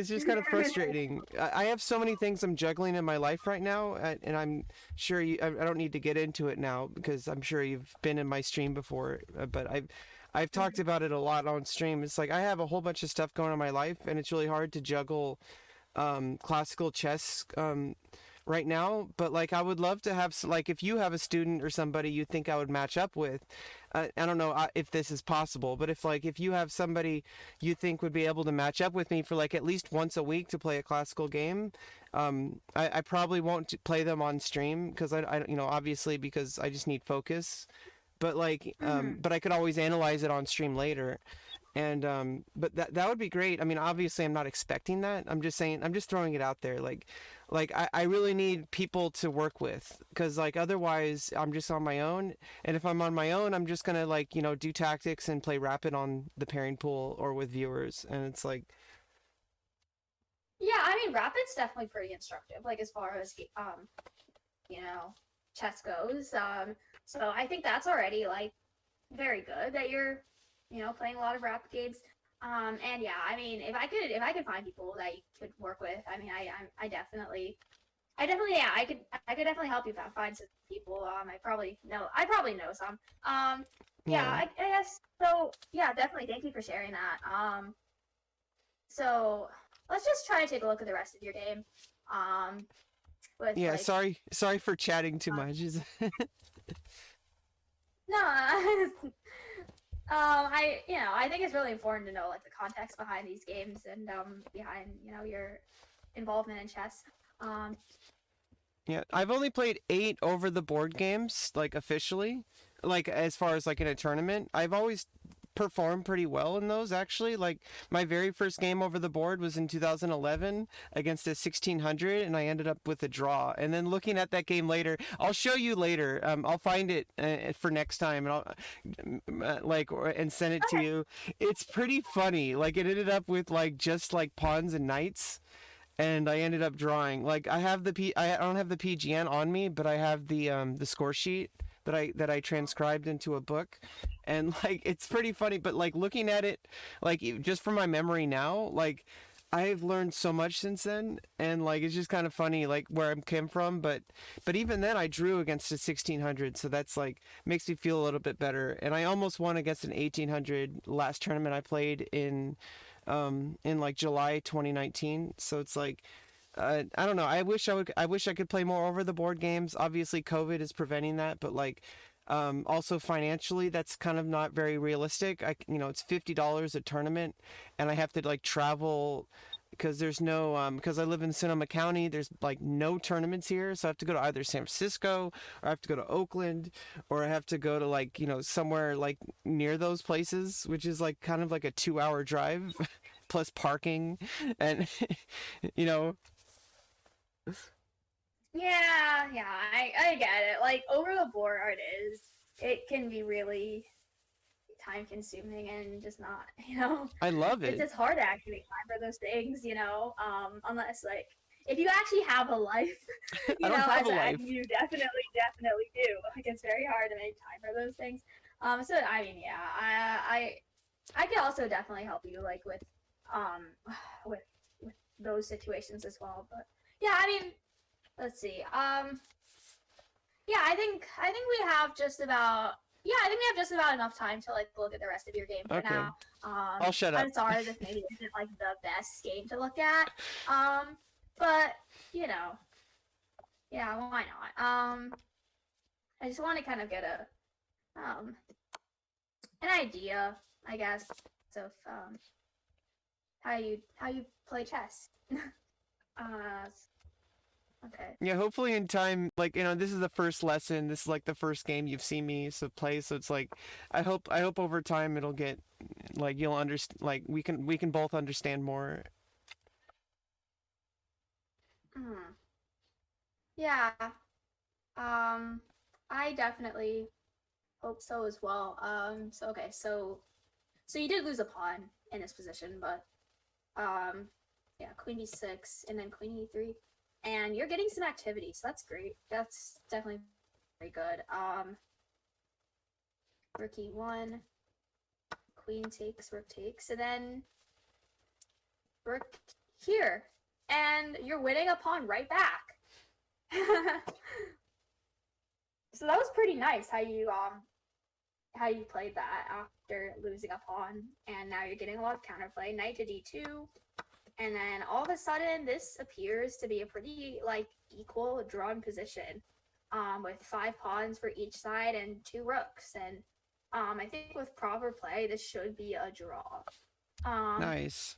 just kind of frustrating. I have so many things I'm juggling in my life right now, and I'm sure I don't need to get into it now because I'm sure you've been in my stream before, but I've talked about it a lot on stream. It's like I have a whole bunch of stuff going on in my life, and it's really hard to juggle classical chess right now. But like, I would love to have like if you have a student or somebody you think I would match up with. I don't know if this is possible, but if you have somebody you think would be able to match up with me for like at least once a week to play a classical game, I probably won't play them on stream because I you know obviously because I just need focus but like Mhm. but I could always analyze it on stream later and but that would be great. I mean obviously I'm not expecting that. I'm just saying I'm just throwing it out there like I really need people to work with because like otherwise I'm just on my own, and if I'm on my own I'm just gonna like you know do tactics and play rapid on the pairing pool or with viewers, and it's like Yeah, I mean, Rapid's definitely pretty instructive, like as far as you know, chess goes. So I think that's already like very good that you're, you know, playing a lot of Rapid games. And yeah, I mean, if I could find people that you could work with, I mean, I definitely, yeah, I could definitely help you find some people. I probably know some. Yeah, yeah. I guess so. Yeah, definitely. Thank you for sharing that. So let's just try to take a look at the rest of your game. Um, with Yeah, like, sorry for chatting too uh, much. no, you know, I think it's really important to know like the context behind these games and behind you know your involvement in chess. Um, Yeah, I've only played 8 over the board games like officially, like as far as like in a tournament. I've always perform pretty well in those, actually. Like, my very first game over the board was in 2011 against a 1600, and I ended up with a draw. And then looking at that game later, I'll show you later. I'll find it for next time, and and send it to you. It's pretty funny. Like, it ended up with like just like pawns and knights, and I ended up drawing. Like, I don't have the PGN on me, but I have the score sheet that I transcribed into a book, and like it's pretty funny. But like looking at it, like just from my memory now, like I've learned so much since then, and like it's just kind of funny like where I came from. But even then, I drew against a 1600, so that's like makes me feel a little bit better. And I almost won against an 1800 last tournament I played in like July 2019. So it's like I don't know. I wish I could play more over the board games. Obviously, COVID is preventing that, but like also financially, that's kind of not very realistic. It's $50 a tournament, and I have to like travel because there's no because I live in Sonoma County. There's like no tournaments here, so I have to go to either San Francisco or I have to go to Oakland or I have to go to like somewhere like near those places, which is like kind of like a 2-hour drive plus parking, and you know. Yeah, I get it. Like over the board art it can be really time consuming and just not, I love it's it. just hard to actually make time for those things, unless like if you actually have a life, I don't have as a life. you definitely do. Like it's very hard to make time for those things. So I mean, yeah, I can also definitely help you like um with with those situations as well. But yeah, I mean, let's see. Yeah, I think we have just about enough time to like look at the rest of your game for Okay. now. I'll shut up. I'm sorry this maybe isn't like the best game to look at. But yeah, why not? I just want to kind of get an idea, I guess, of how you play chess. Okay. Yeah, hopefully in time, like, this is the first lesson. This is like the first game you've seen me play, so it's like I hope over time it'll get like you'll understand, like we can both understand more. Hmm. Yeah. I definitely hope so as well. So you did lose a pawn in this position, but yeah, queen b6 and then queen e3. And you're getting some activity, so that's great. That's definitely very good. Rook e1, queen takes, rook takes, and then rook here. And you're winning a pawn right back. So that was pretty nice how you played that after losing a pawn, and now you're getting a lot of counterplay. Knight to d2. And then all of a sudden, this appears to be a pretty like equal drawn position, with 5 pawns for each side and 2 rooks. And I think with proper play, this should be a draw. Nice.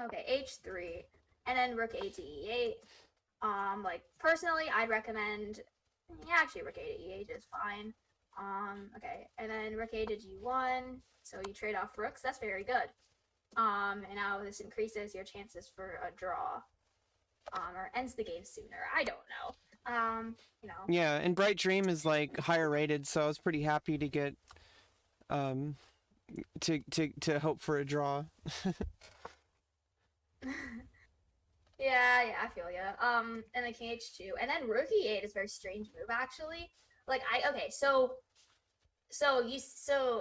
Okay, h3, and then rook a to e8. Like personally, I'd recommend. Yeah, actually, rook a to e8 is fine. Okay, and then rook a to g1. So you trade off rooks. That's very good. And now this increases your chances for a draw, or ends the game sooner. I don't know. Yeah, and Bright Dream is like higher rated, so I was pretty happy to get to hope for a draw. Yeah, I feel ya. And then king h2, and then rook e8 is a very strange move actually. Like so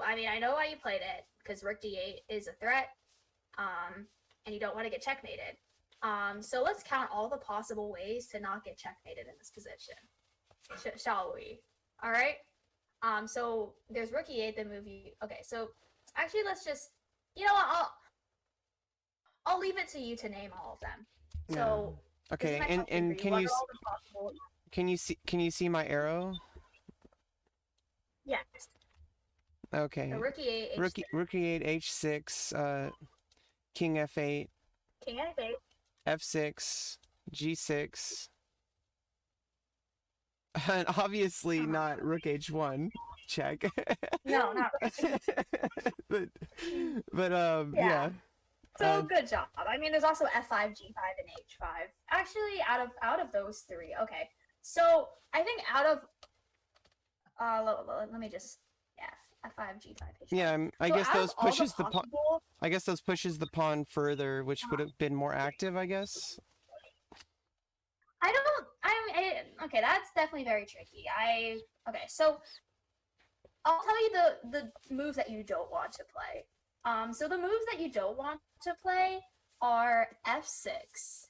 I mean I know why you played it, because rook d8 is a threat. And you don't want to get checkmated. So let's count all the possible ways to not get checkmated in this position. Shall we? All right. So there's rook e8, the move you. Okay, so actually let's just. You know what? I'll leave it to you to name all of them. So. Yeah. Okay, and can you see my arrow? Yes. Okay. So rook e8. Rook e8, h6. King f8. King f8. f6. g6. And obviously not rook h1. check. No, not really. but Yeah. yeah. So good job. I mean, there's also F5, G5, and H5. Actually, out of those three, okay. So I think out of let me just F5, G5, H5. Yeah, I So guess out of those all the pushes the pawn. possible, I guess those pushes the pawn further, which would have been more active, I guess. I don't. Okay. That's definitely very tricky. Okay. So I'll tell you the moves that you don't want to play. So the moves that you don't want to play are F6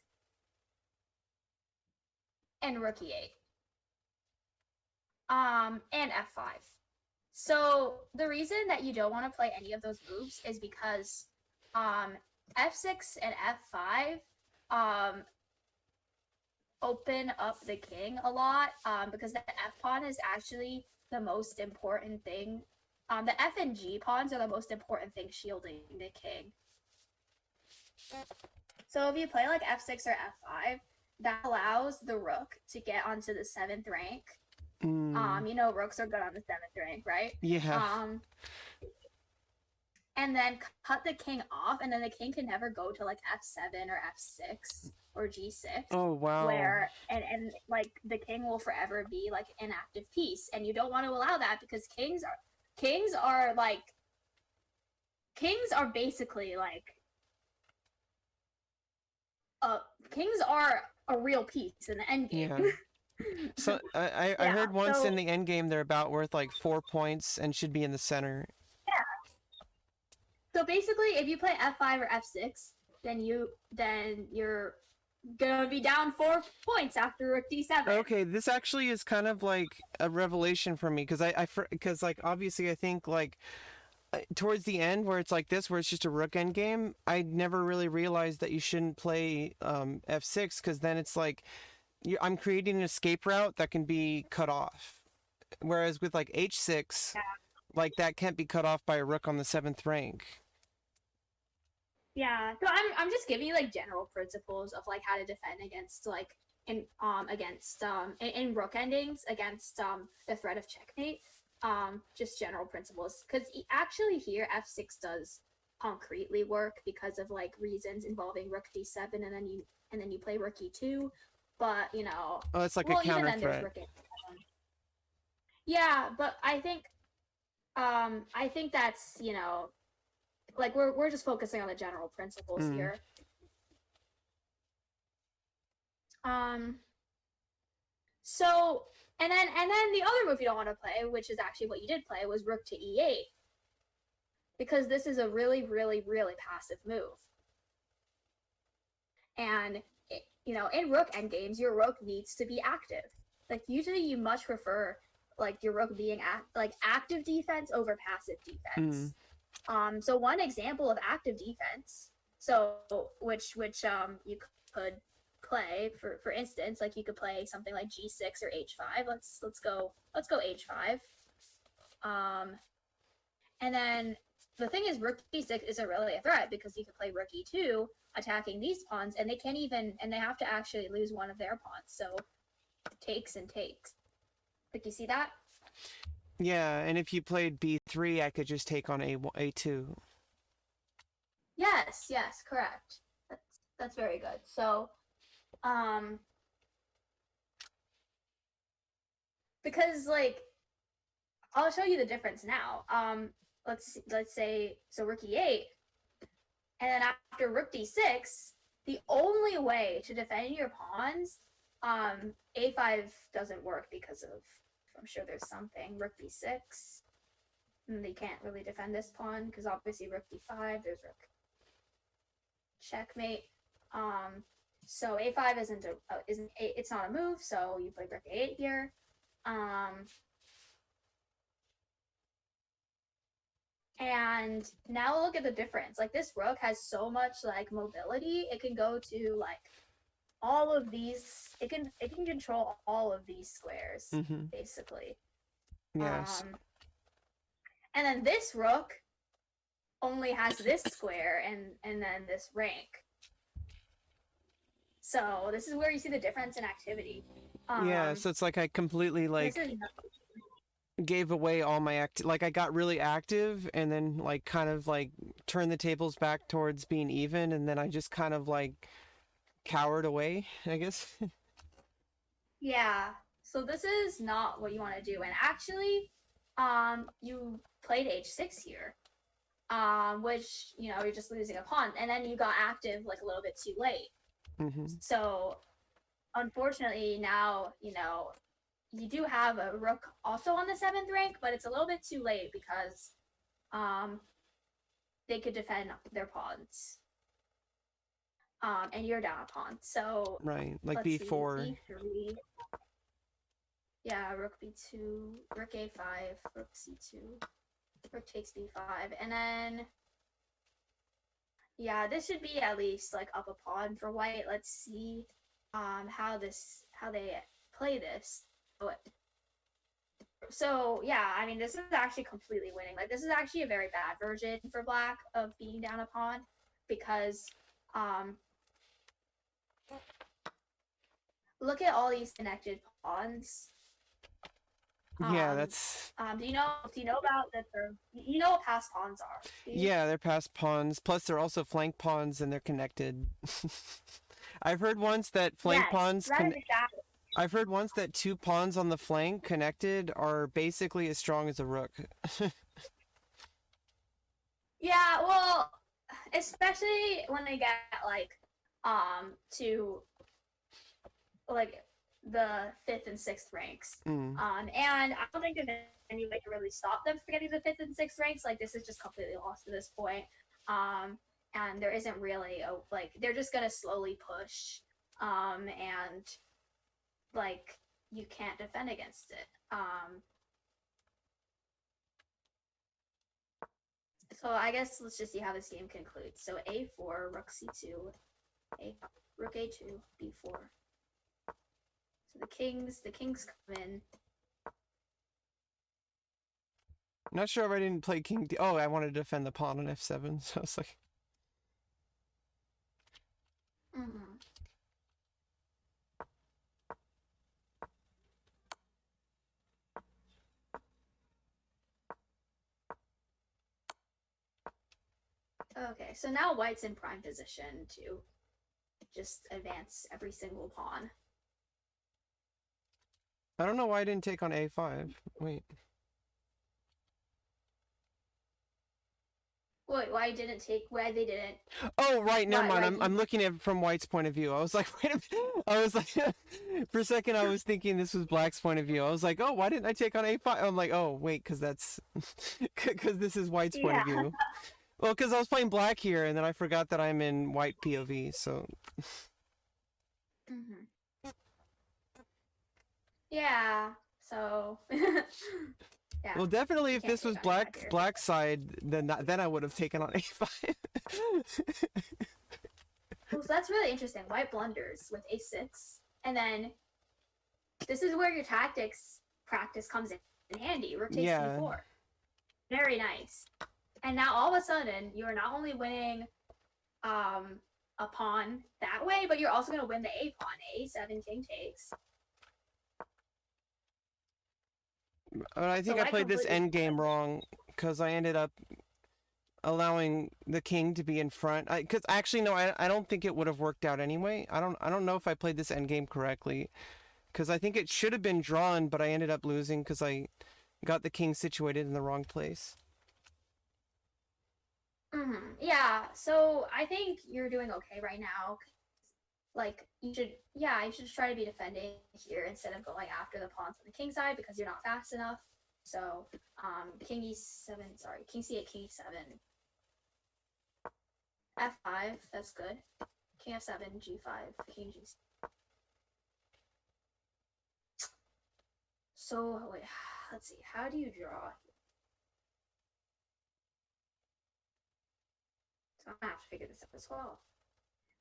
and Rook E8. And F5. So the reason that you don't want to play any of those moves is because F6 and F5 open up the king a lot because the F pawn is actually the most important thing. The F and G pawns are the most important thing shielding the king. So if you play like F6 or F5, that allows the rook to get onto the 7th rank. You know, rooks are good on the 7th rank, right? Yeah. And then cut the king off, and then the king can never go to like F7 or F6 or G6. Oh wow. Where and like the king will forever be like an active piece, and you don't want to allow that because kings are basically like kings are a real piece in the endgame. Yeah. So I heard once in the endgame they're about worth like 4 points and should be in the center. Yeah. So basically, if you play F5 or F6, then you're gonna be down 4 points after Rook D7. Okay, this actually is kind of like a revelation for me because like obviously I think like towards the end where it's like this where it's just a rook endgame, I never really realized that you shouldn't play F6 because then it's like I'm creating an escape route that can be cut off. Whereas with like H6, like that can't be cut off by a rook on the 7th rank. Yeah, so I'm just giving you like general principles of like how to defend against like in rook endings against the threat of checkmate. Just general principles because actually here F6 does concretely work because of like reasons involving Rook D7 and then you play Rook E2. But you know, oh, it's like a counter threat. Yeah, but I think that's, you know, like we're just focusing on the general principles here. So and then the other move you don't want to play, which is actually what you did play, was Rook to E8, because this is a really, really, really passive move. And you know, in rook endgames, your rook needs to be active. Like usually, you much prefer like your rook being active defense over passive defense. So one example of active defense, so which you could play for instance, like you could play something like G6 or H5. Let's go H5. And then the thing is, Rook E6 isn't really a threat because you can play Rook E2 attacking these pawns, and they have to actually lose one of their pawns. So takes and takes. Like, you see that? Yeah, and if you played B3, I could just take on A2. Yes, correct. That's very good. So, because like, I'll show you the difference now. Let's say so Rook E8, and then after Rook D6, the only way to defend your pawns, A5 doesn't work because of, I'm sure there's something, Rook D6, and they can't really defend this pawn because obviously Rook D5, there's Rook checkmate. So A5 it's not a move, so you play Rook A8 here. And now look at the difference. Like, this rook has so much like mobility. It can go to like all of these. It can control all of these squares basically. Yes. And then this rook only has this square and then this rank. So this is where you see the difference in activity. Yeah, so it's like I completely like gave away all my like I got really active and then like kind of like turned the tables back towards being even, and then I just kind of like cowered away, I guess. Yeah. So this is not what you want to do. And actually, you played H6 here, which, you know, you're just losing a pawn. And then you got active like a little bit too late. So unfortunately now, you know, you do have a rook also on the 7th rank, but it's a little bit too late because they could defend their pawns. And you're down a pawn. So right, like let's B4. see, B3. Yeah, rook B2, rook A5, rook C2, rook takes B5, and then yeah, this should be at least like up a pawn for white. Let's see how they play this. So yeah, I mean this is actually completely winning. Like this is actually a very bad version for black of being down a pawn because look at all these connected pawns. Yeah, that's. Do you know about that? You know what passed pawns are? Yeah, they're passed pawns. Plus, they're also flank pawns, and they're connected. I've heard once that flank pawns. Exactly. I've heard once that 2 pawns on the flank connected are basically as strong as a rook. Yeah, well, especially when they get like to like the 5th and 6th ranks. And I don't think there's any way to really stop them from getting the 5th and 6th ranks. Like this is just completely lost to this point. And there isn't really a like they're just gonna slowly push. And like you can't defend against it. So I guess let's just see how this game concludes. So A4, rook C2, rook A2, B4. So the kings come in. Not sure if I didn't play king D. Oh, I wanted to defend the pawn on F7, so I was like. Okay, so now white's in prime position to just advance every single pawn. I don't know why I didn't take on A5. Wait. Wait, why they didn't? Oh, right, never mind. I'm looking at it from white's point of view. I was like, wait a minute. I was like, for a second, I was thinking this was black's point of view. I was like, oh, why didn't I take on A5? I'm like, oh, wait, because that's, because this is white's point of view. Well, because I was playing black here, and then I forgot that I'm in white POV, so. Yeah, so. Yeah. Well, definitely, if this was black side, then I would have taken on A5. Well, so that's really interesting. White blunders with A6, and then this is where your tactics practice comes in handy. Rook takes B4. Very nice. And now all of a sudden, you are not only winning a pawn that way, but you're also going to win the A pawn. A7, king takes. I think I played this endgame wrong because I ended up allowing the king to be in front. Because actually, no, I don't think it would have worked out anyway. I don't know if I played this endgame correctly because I think it should have been drawn, but I ended up losing because I got the king situated in the wrong place. Yeah, so I think you're doing okay right now. Like you should try to be defending here instead of going after the pawns on the king side because you're not fast enough. So king e7, sorry, king c8, king e7, f5, that's good. King f7, g5, king g6. So wait, let's see, how do you draw? So I'm gonna have to figure this out as well.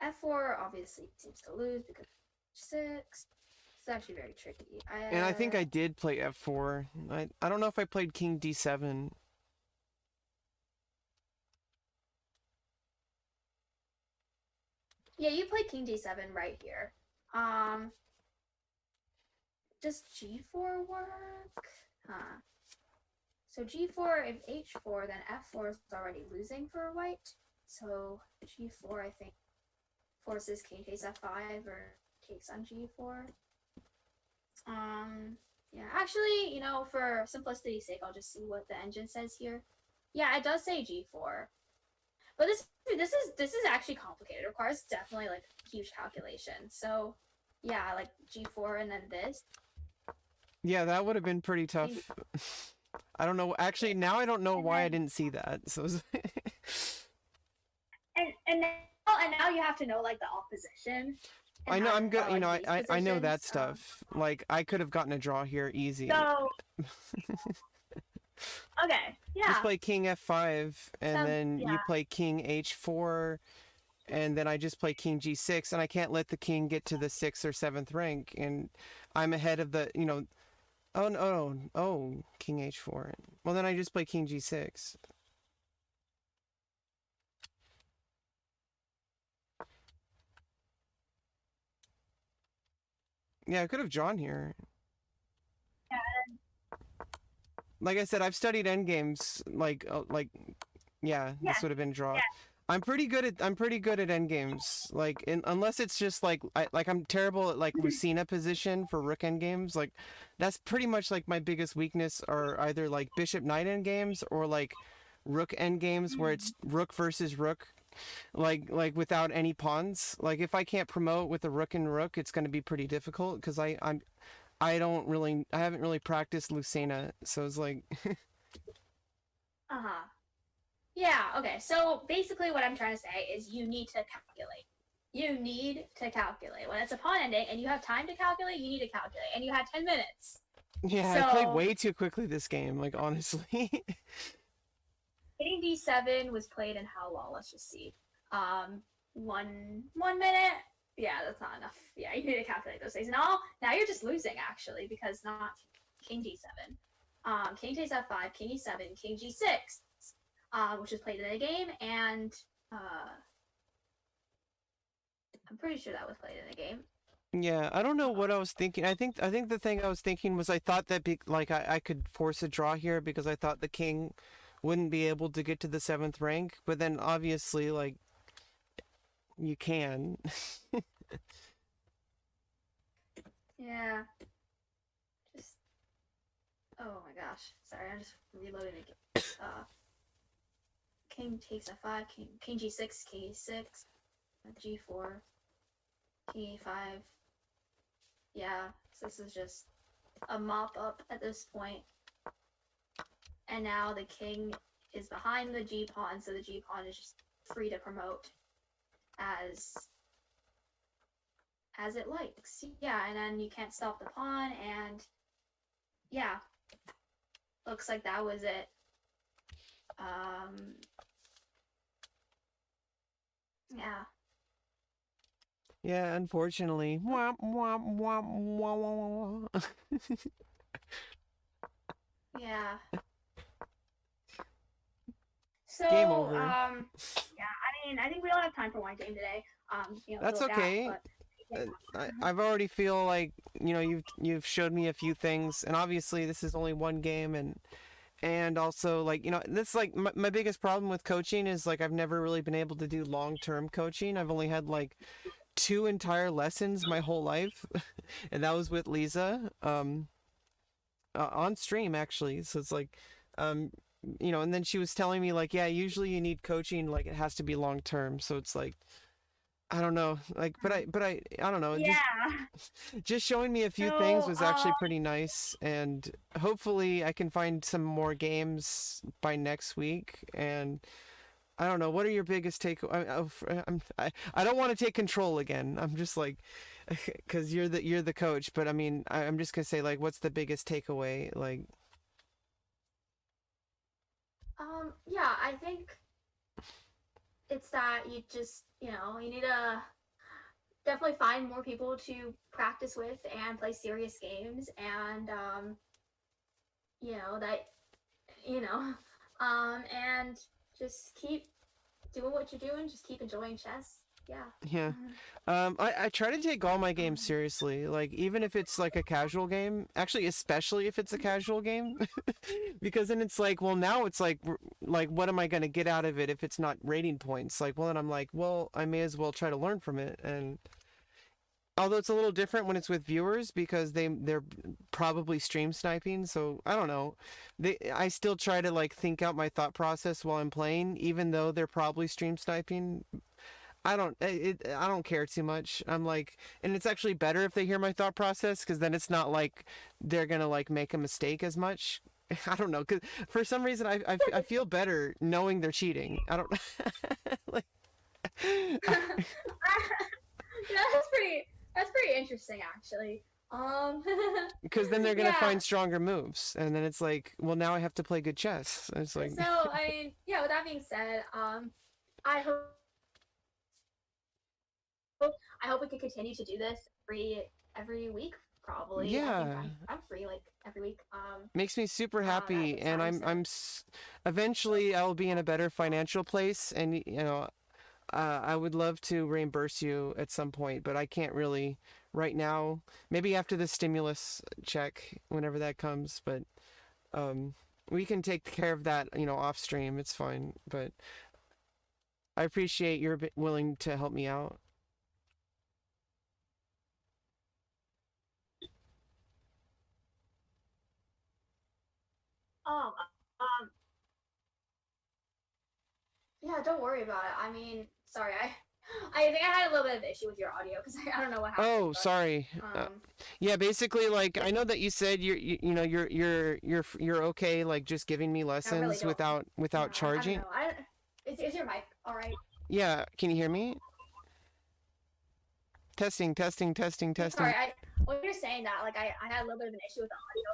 F4 obviously seems to lose because 6. It's actually very tricky. And I think I did play F4. I don't know if I played king D7. Yeah, you played king D7 right here. Does G4 work? Huh. So g4, if h4, then f4 is already losing for white. So g4, I think, forces king takes f5 or takes on g4. Yeah, actually, you know, for simplicity's sake, I'll just see what the engine says here. Yeah, it does say g4. But this is actually complicated. It requires definitely like huge calculation. So yeah, like g4 and then this. Yeah, that would have been pretty tough. I don't know. Actually, now I don't know why I didn't see that. So. and now you have to know like the opposition. I know I'm good. You know, I know that stuff. Like I could have gotten a draw here easy. So okay, yeah. Just play king f5, and then yeah. you play king h4, and then I just play king g6, and I can't let the king get to the 6th or 7th rank, and I'm ahead of the, you know. Oh no! Oh, king h4. Well, then I just play king g6. Yeah, I could have drawn here. Yeah. Like I said, I've studied endgames. Yeah, this would have been draw. Yeah. I'm pretty good at endgames. Like, unless it's just like I'm terrible at like Lucina position for rook endgames. Like, that's pretty much like my biggest weakness. Are either like bishop knight endgames or like rook endgames where it's rook versus rook. Like without any pawns. Like if I can't promote with a rook and rook, it's going to be pretty difficult because I haven't really practiced Lucina, so it's like. Uh-huh. Yeah, okay. So basically what I'm trying to say is you need to calculate. You need to calculate. When it's a pawn ending and you have time to calculate, you need to calculate. And you had 10 minutes. Yeah, so, I played way too quickly this game, like honestly. Hitting d7 was played in how long? Let's just see. 1 minute. Yeah, that's not enough. Yeah, you need to calculate those things. Now you're just losing actually because not king d7. King takes f5, king e7, king g6, which is played in the game, and I'm pretty sure that was played in the game. Yeah, I don't know what I was thinking. I think the thing I was thinking was I thought that I could force a draw here because I thought the king wouldn't be able to get to the 7th rank, but then obviously like you can. Yeah. Just. Oh my gosh. Sorry, I'm just reloading again. King takes f5, king g6, king e6, g4, king e5. Yeah, so this is just a mop up at this point. And now the king is behind the g pawn, so the g pawn is just free to promote as it likes. Yeah, and then you can't stop the pawn, and yeah, looks like that was it. Yeah. Yeah, unfortunately. Womp, womp, womp, womp, womp. Yeah. So, game over. Yeah, I mean, I think we don't have time for one game today. You know, that's okay. I've already feel like, you know, you've showed me a few things, and obviously this is only one game, and also like, you know, this like my biggest problem with coaching is like I've never really been able to do long-term coaching. I've only had like 2 entire lessons my whole life, and that was with Lisa on stream actually. So it's like you know, and then she was telling me like, yeah, usually you need coaching, like it has to be long term. So it's like, I don't know, like, but I don't know. Yeah. Just showing me a few things was actually pretty nice, and hopefully I can find some more games by next week. And I don't know, what are your biggest I don't want to take control again. I'm just like, because you're the coach, but I mean, I'm just gonna say like, what's the biggest takeaway? Like, yeah, I think it's that you just, you know, you need to definitely find more people to practice with and play serious games, and you know that, you know, and just keep doing what you're doing. Just keep enjoying chess. yeah. Yeah. I try to take all my games seriously, like even if it's like a casual game, actually, especially if it's a casual game, because then it's like, well, now it's like, like, what am I going to get out of it if it's not rating points? Like, well, then I'm like, well, I may as well try to learn from it. And although it's a little different when it's with viewers because they're probably stream sniping, so I don't know. I still try to like think out my thought process while I'm playing, even though they're probably stream sniping. I don't care too much. I'm like, and it's actually better if they hear my thought process because then it's not like they're gonna like make a mistake as much. I don't know, because for some reason I feel better knowing they're cheating. I don't like. Yeah, that's pretty interesting actually. Um, Because then they're gonna yeah. find stronger moves, and then it's like, well, now I have to play good chess. It's like, So I mean, yeah. With that being said, I hope we can continue to do this every week. Probably. I think yeah, I'm free like every week. makes me super At happy, this and time. So eventually I'll be in a better financial place, and I would love to reimburse you at some point, but I can't really right now. Maybe after the stimulus check, whenever that comes, but we can take care of that, off stream. It's fine, but I appreciate you're willing to help me out. um um yeah. Don't worry about it. I mean, sorry. I think I had a little bit of issue with your audio because I don't know what happened. Oh, sorry. But Yeah, basically, like I know that you said you're okay, like just giving me I really lessons don't. without I don't charging. know. Is your mic all right? Yeah, can you hear me? Testing, testing, testing, Sorry, testing. when you're saying that, like I had a little bit of an issue with the audio.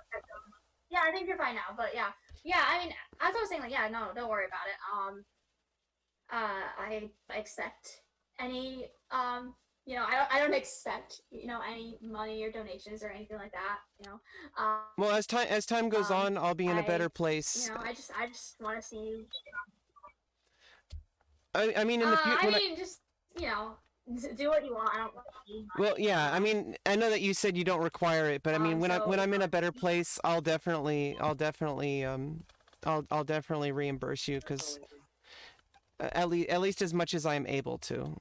Yeah, I think you're fine now. But yeah. I mean, as I was saying, like, yeah, no, don't worry about it. I expect any I don't expect any money or donations or anything like that. Well, as time goes Um, on, I'll be in a better I place. I just want to see. I mean, in the future, I mean, just do what you want. I don't want to. well, yeah, I mean, I know that you said you don't require it, but I mean, when So I'm in a better place, I'll definitely reimburse you because at least as much as I'm able to.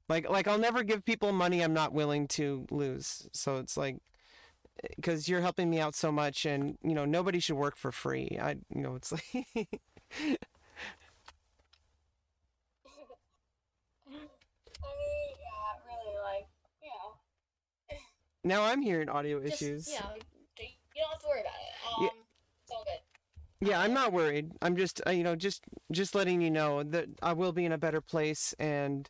Like I'll never give people money I'm not willing to lose. So it's like because you're helping me out so much, and nobody should work for free. It's like I mean, yeah, really, like, now I'm hearing audio just issues. you don't have to worry about it. Yeah, It's all good. yeah, I'm not worried. I'm just just letting you know that I will be in a better place, and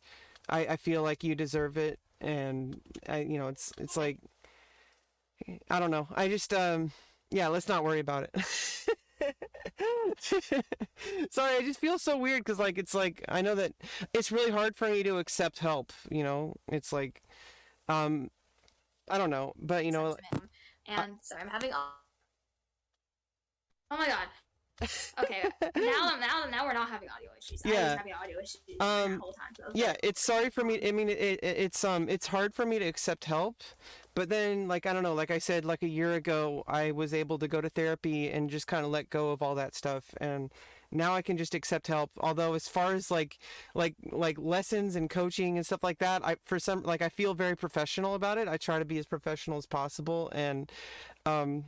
I feel like you deserve it, and it's like I don't know. I just yeah, let's not worry about it. Sorry, I just feel so weird because like it's like I know that it's really hard for me to accept help. It's like um I don't know, but Sentiment. And sorry, I'm having. Oh my god. Okay, now we're not having audio issues. I was yeah. having audio issues the whole time. So Yeah, it's sorry for me. I mean, it's hard for me to accept help, but then like I don't know, like I said, like a year ago, I was able to go to therapy and just kind of let go of all that stuff, and now I can just accept help. Although as far as like lessons and coaching and stuff like that, I feel very professional about it. I try to be as professional as possible, and um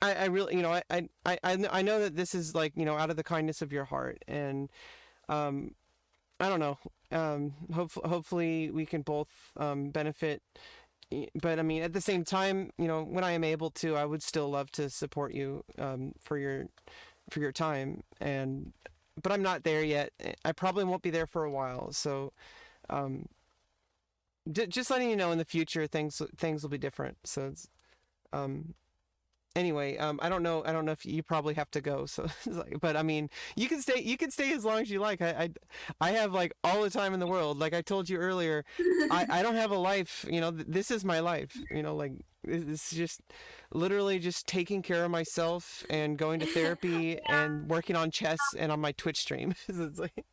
I really I know that this is like out of the kindness of your heart, and um I don't know. Hopefully we can both benefit. But I mean, at the same time, when I am able to, I would still love to support you for your time. But I'm not there yet. I probably won't be there for a while. So um, just letting you know, in the future, things will be different. So it's, um, anyway, I don't know if you probably have to go, so but I mean, you can stay as long as you like. I have like all the time in the world. Like I told you earlier, I don't have a life. This is my life. Like it's just literally just taking care of myself and going to therapy yeah, and working on chess and on my Twitch stream. It's like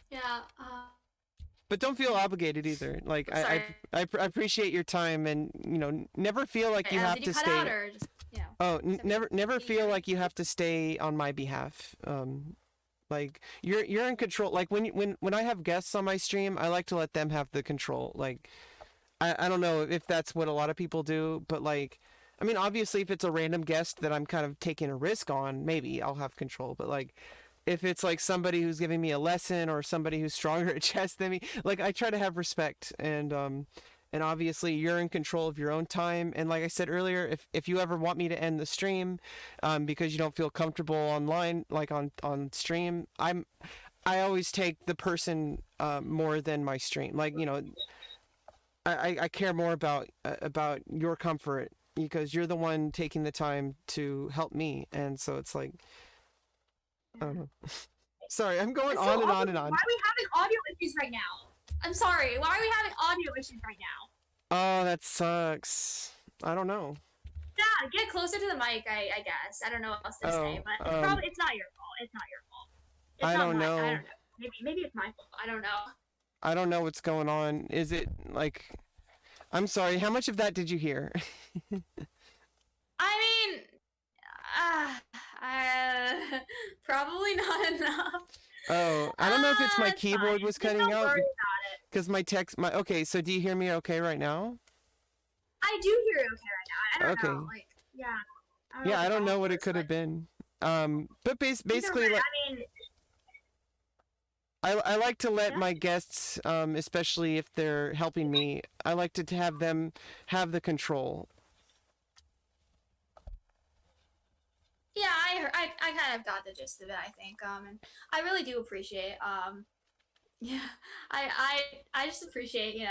Yeah. But don't feel obligated either. Like Sorry. I appreciate your time, and never feel like you have Did to you cut stay. out or just Oh, never Can you hear feel me? like you have to stay on my behalf. Like you're in control. Like when I have guests on my stream, I like to let them have the control. Like I don't know if that's what a lot of people do, but like I mean, obviously if it's a random guest that I'm kind of taking a risk on, maybe I'll have control. But like if it's like somebody who's giving me a lesson or somebody who's stronger at chess than me, like I try to have respect, and obviously you're in control of your own time. And like I said earlier, if you ever want me to end the stream because you don't feel comfortable online, like on stream, I always take the person more than my stream. Like I care more about your comfort because you're the one taking the time to help me, and so it's like I don't know. Sorry, I'm going So on and on obviously, and on. why are we having audio issues right now? I'm sorry. Why are we having audio issues right now? Oh, that sucks. I don't know. Yeah, get closer to the mic. I guess I don't know what else to say, but it's not your fault. It's not your fault. It's I not don't mine. know. I don't know. Maybe it's my fault. I don't know. I don't know what's going on. Is it like? I'm sorry. How much of that did you hear? I mean, probably not enough. Oh, I don't know if it's my It's keyboard fine. was Just cutting don't out worry about it. because my okay. So do you hear me okay right now? I do hear it okay right now. I don't Okay. know. Like, yeah. Yeah, I don't know the what it problem could was, have been. But either basically, way, like, I mean, I like to let yeah. my guests, especially if they're helping me, I like to have them have the control. Yeah, I kind of got the gist of it, I think. And I really do appreciate yeah, I just appreciate,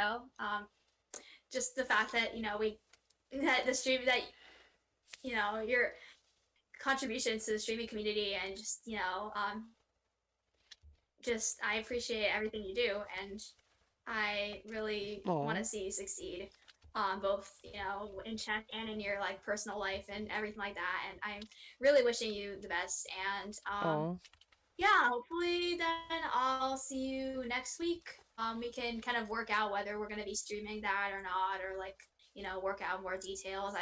just the fact that, we that the stream that your contributions to the streaming community and just I appreciate everything you do, and I really want Aw. to see you succeed, both in chess and in your like personal life and everything like that. And I'm really wishing you the best. And Aw. yeah, hopefully then I'll see you next week. We can kind of work out whether we're gonna be streaming that or not, or like work out more details.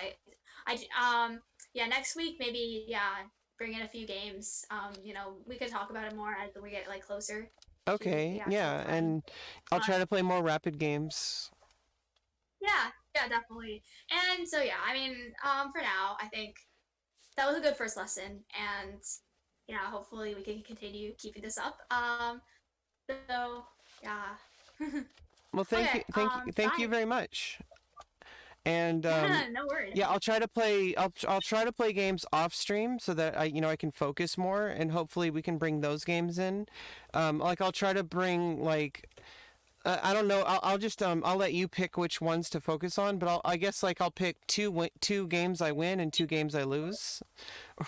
Yeah, next week maybe, yeah, bring in a few games. We could talk about it more as we get like closer to the Okay, actual yeah, time. and I'll try Um, to play more rapid games. yeah, definitely. And so yeah, I mean, for now, I think that was a good first lesson, and yeah, hopefully we can continue keeping this up. So yeah. Well, Okay. thank you Bye. very much. And No worries. yeah, I'll try to play. I'll try to play games off stream so that I can focus more, and hopefully we can bring those games in. Like I'll try to bring like I don't know. I'll just I'll let you pick which ones to focus on, but I guess like I'll pick two games I win and two games I lose,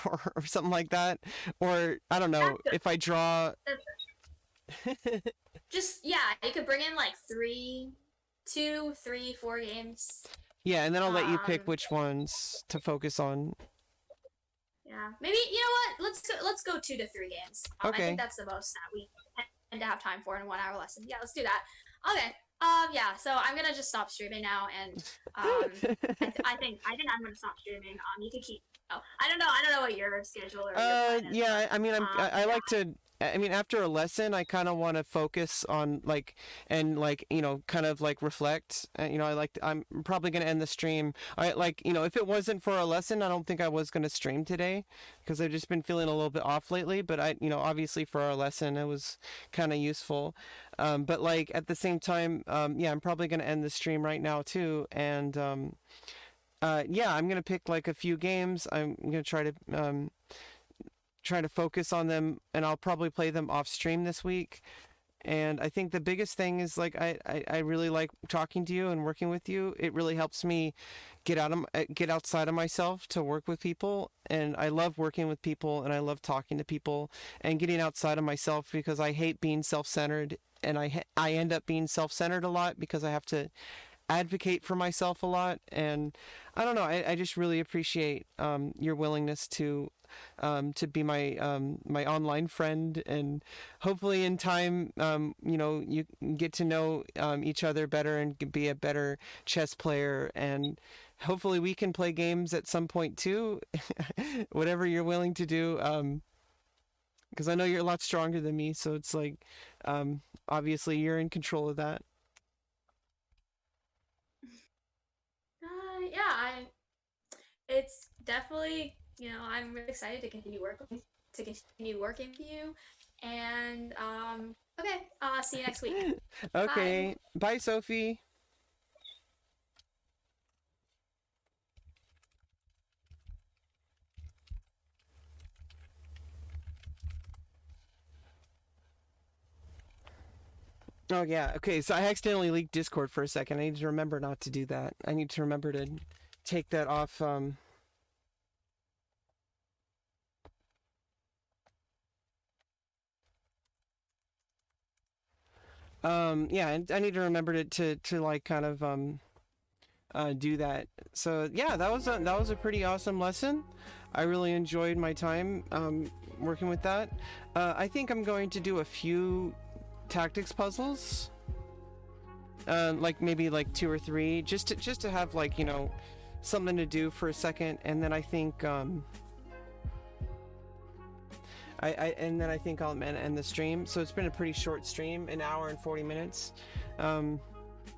or something like that. Or I don't know if I draw. Just yeah, you could bring in like 4 games. Yeah, and then I'll let you pick Um, which ones to focus on. Yeah, maybe you know what? Let's go 2 to 3 games. I Okay. think that's the most that we tend to have time for in a 1 hour lesson. Yeah, let's do that. Okay. Yeah. So I'm gonna just stop streaming now, and I think I'm gonna stop streaming. You can keep. Oh, I don't know. I don't know what your schedule or your plan is. Yeah, I mean, I Yeah. like to. I mean, after a lesson, I kind of want to focus on kind of like reflect. I'm probably gonna end the stream. If it wasn't for a lesson, I don't think I was gonna stream today, because I've just been feeling a little bit off lately. But obviously for our lesson, it was kind of useful. But like at the same time, yeah, I'm probably gonna end the stream right now too, and yeah, I'm gonna pick like a few games. I'm gonna try to focus on them, and I'll probably play them off stream this week. And I think the biggest thing is like I really like talking to you and working with you. It really helps me get outside of myself to work with people, and I love working with people, and I love talking to people and getting outside of myself, because I hate being self-centered, and I end up being self-centered a lot because I have to advocate for myself a lot, and I don't know. I just really appreciate your willingness to be my online friend, and hopefully in time, you get to know each other better and be a better chess player, and hopefully we can play games at some point too. Whatever you're willing to do, because I know you're a lot stronger than me, so it's like, obviously you're in control of that. Yeah, it's definitely, I'm really excited to continue working with you. And okay, see you next week. Okay, bye Sophie. Oh yeah, okay, so I accidentally leaked Discord for a second. I need to remember not to do that. I need to remember to take that off. Yeah, I need to remember to like kind of do that. So yeah, that was a pretty awesome lesson. I really enjoyed my time working with that. I think I'm going to do a few tactics puzzles, like maybe like 2 or 3, just to have like something to do for a second, and then I think I think I'll end the stream. So it's been a pretty short stream, an hour and 40 minutes. Well,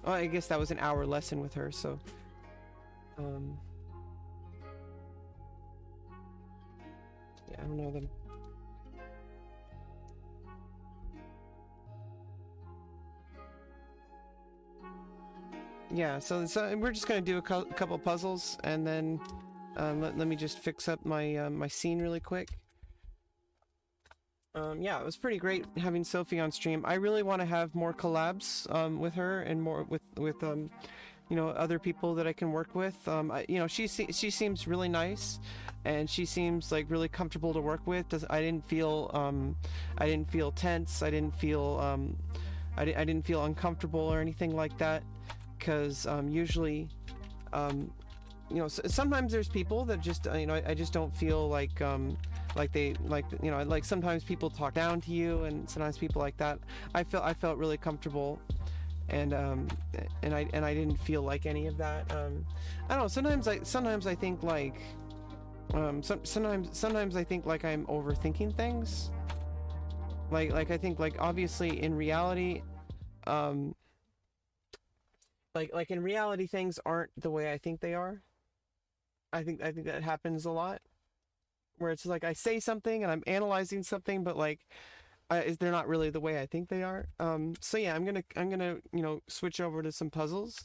I guess that was an hour lesson with her, so yeah, I don't know them. Yeah, so we're just gonna do a couple puzzles, and then let me just fix up my my scene really quick. Yeah, it was pretty great having Sophie on stream. I really want to have more collabs with her, and more with other people that I can work with. She seems really nice, and she seems like really comfortable to work with. I didn't feel tense. I didn't feel I didn't feel uncomfortable or anything like that, because usually sometimes there's people that just I just don't feel like sometimes people talk down to you, and sometimes people like that. I felt really comfortable, and I didn't feel like any of that. I don't know, sometimes I think like sometimes I think like I'm overthinking things, like I think like obviously in reality like in reality things aren't the way I think they are. I think that happens a lot, where it's like I say something and I'm analyzing something, but like they're not really the way I think they are. So yeah, I'm gonna switch over to some puzzles,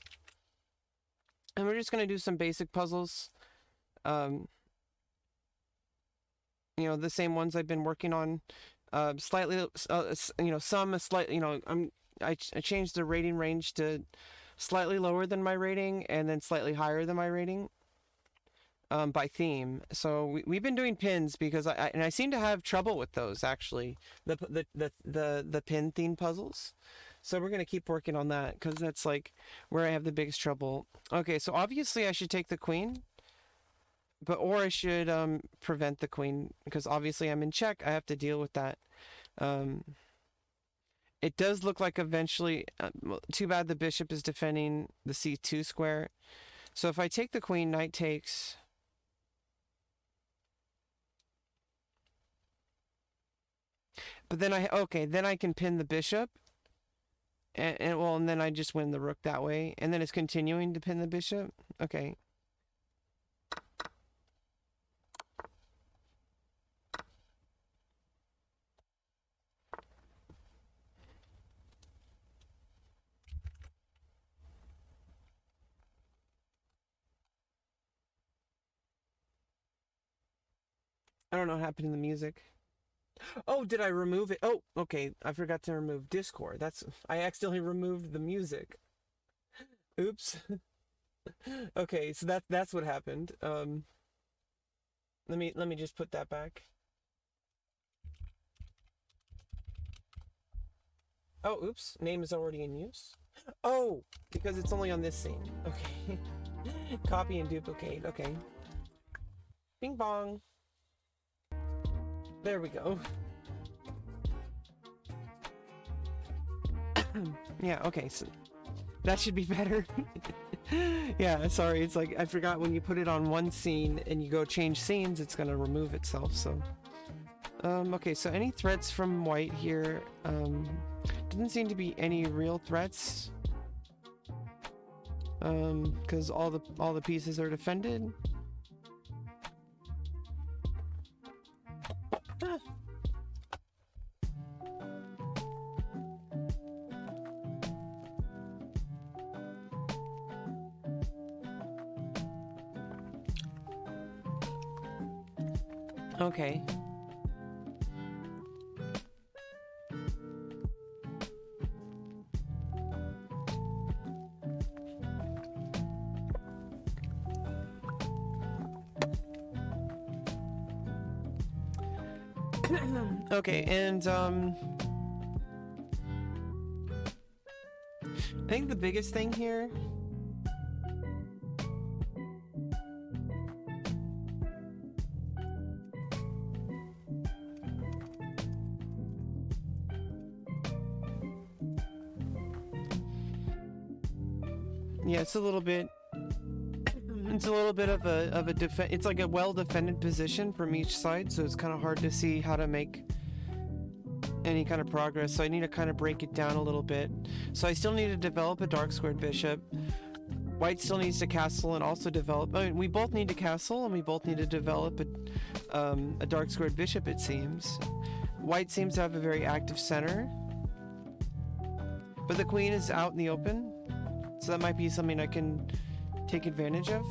and we're just gonna do some basic puzzles. The same ones I've been working on. Slightly, some slightly. I changed the rating range to slightly lower than my rating, and then slightly higher than my rating. By theme. So we've been doing pins, because I seem to have trouble with those, actually, the pin theme puzzles. So we're gonna keep working on that, because that's like where I have the biggest trouble. Okay, so obviously I should take the queen, or I should prevent the queen, because obviously I'm in check. I have to deal with that. It does look like eventually. Too bad the bishop is defending the c2 square. So if I take the queen, knight takes. But then then I can pin the bishop, and then I just win the rook that way, and then it's continuing to pin the bishop. Okay. I don't know what happened in the music. Oh, did I remove it? Oh, okay. I forgot to remove Discord. I accidentally removed the music. Oops. Okay, so that's what happened. Let me just put that back. Oh, oops. Name is already in use. Oh, because it's only on this scene. Okay. Copy and duplicate. Okay. Bing bong. There we go. Yeah, okay, so that should be better. Yeah, sorry, it's like I forgot when you put it on one scene and you go change scenes, it's gonna remove itself, so. Okay, so any threats from white here? Didn't seem to be any real threats. Because all the pieces are defended. Ah. Okay. Okay, and I think the biggest thing here it's a little bit of a it's like a well defended position from each side, so it's kind of hard to see how to make any kind of progress, so I need to kind of break it down a little bit. So I still need to develop a dark squared bishop. White still needs to castle and also develop, I mean, we both need to castle and we both need to develop a dark squared bishop, it seems. White seems to have a very active center, but the queen is out in the open, so that might be something I can take advantage of,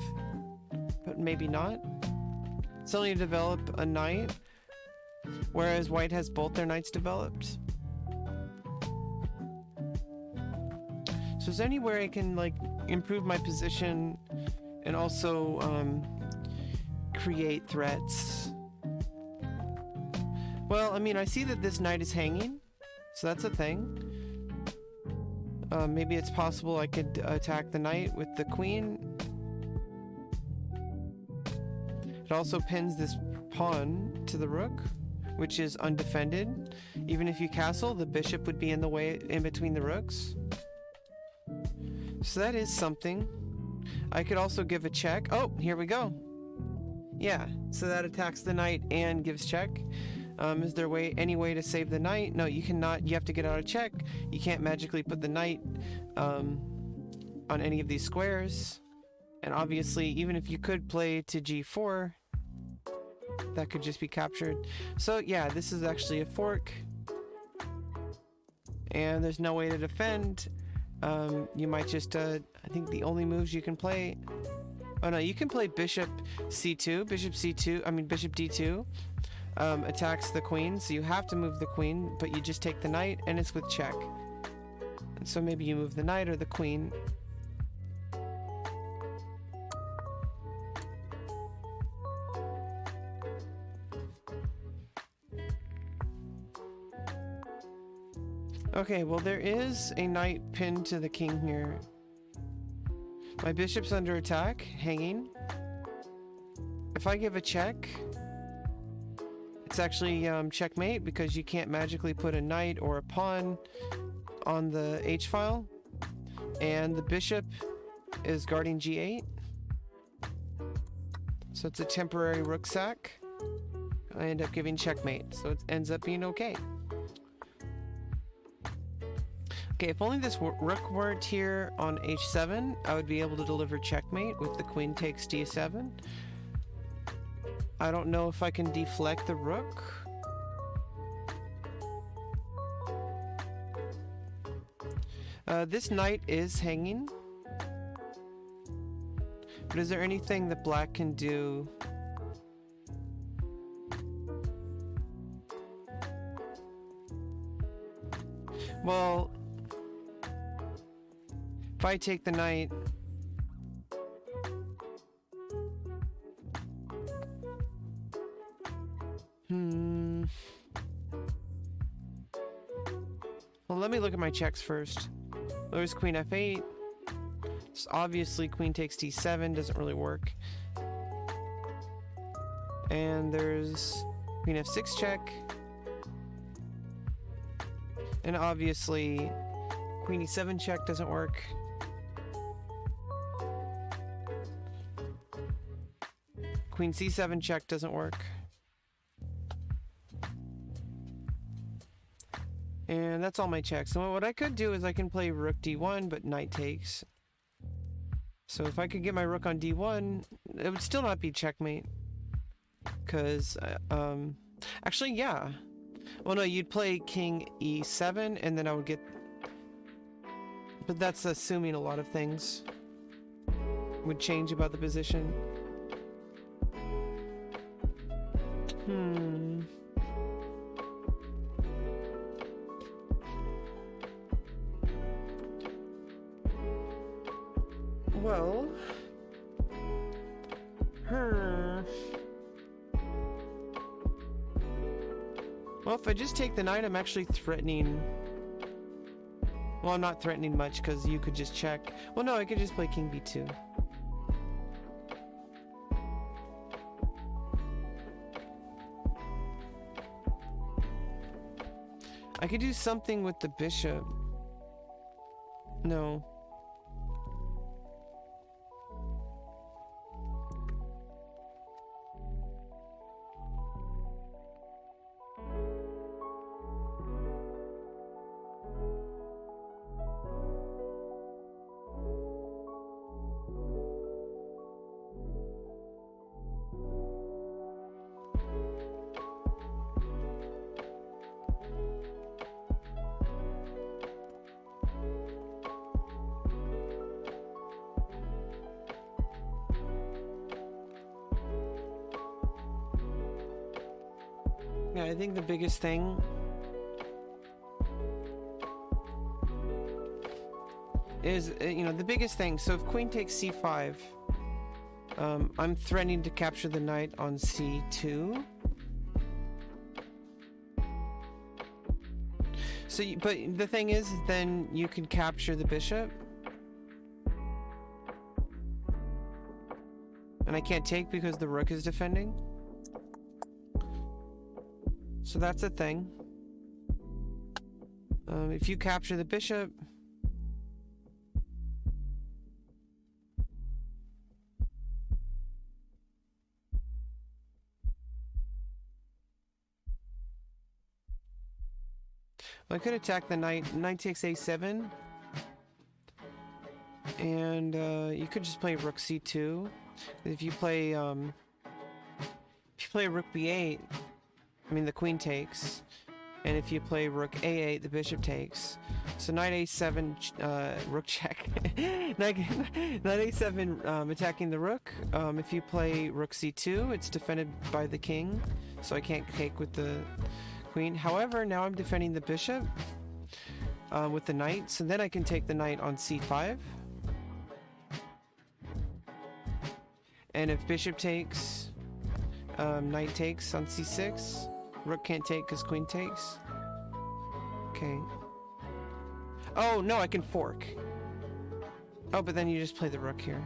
but maybe not. Still need to develop a knight, whereas white has both their knights developed. So is there anywhere I can like improve my position and also create threats? Well, I mean, I see that this knight is hanging, so that's a thing. Maybe it's possible I could attack the knight with the queen. It also pins this pawn to the rook, which is undefended. Even if you castle, the bishop would be in the way, in between the rooks. So that is something. I could also give a check. Oh, here we go. Yeah, so that attacks the knight and gives check. Is there any way to save the knight? No, you cannot. You have to get out a check. You can't magically put the knight on any of these squares. And obviously, even if you could play to g4, that could just be captured. So yeah, this is actually a fork. And there's no way to defend. You might just, I think the only moves you can play... Oh no, you can play bishop c2, bishop d2. Attacks the queen, so you have to move the queen, but you just take the knight and it's with check. And so maybe you move the knight or the queen. Okay, well there is a knight pinned to the king here. My bishop's under attack, hanging. If I give a check, it's actually checkmate because you can't magically put a knight or a pawn on the H file. And the bishop is guarding g8. So it's a temporary rook sack. I end up giving checkmate, so it ends up being okay. Okay, if only this rook weren't here on h7, I would be able to deliver checkmate with the queen takes d7. I don't know if I can deflect the rook. This knight is hanging. But is there anything that black can do? Well, if I take the knight... Well, let me look at my checks first. There's queen f8. So obviously queen takes d7 doesn't really work. And there's queen f6 check. And obviously queen e7 check doesn't work. Queen c7 check doesn't work. And that's all my checks. So what I could do is I can play rook d1, but knight takes. So if I could get my rook on d1, it would still not be checkmate. Because, actually, yeah. Well, no, you'd play king e7, and then I would get... But that's assuming a lot of things would change about the position. Well... Well, if I just take the knight, I'm actually threatening... Well, I'm not threatening much, because you could just check. Well, no, I could just play king b2. I could do something with the bishop. No. Yeah, I think the biggest thing is, the biggest thing. So if queen takes c5, I'm threatening to capture the knight on c2. So, but the thing is, then you can capture the bishop. And I can't take because the rook is defending. So that's a thing. If you capture the bishop... Well, I could attack the knight. Knight takes a7. And you could just play rook c2. If you play rook b8, I mean the queen takes. And if you play rook a8, the bishop takes. So knight a7, rook check. knight a7 attacking the rook. If you play rook c2, it's defended by the king, so I can't take with the queen. However, now I'm defending the bishop with the knight, so then I can take the knight on c5. And if bishop takes, knight takes on c6. Rook can't take because queen takes. Okay. Oh, no, I can fork. Oh, but then you just play the rook here.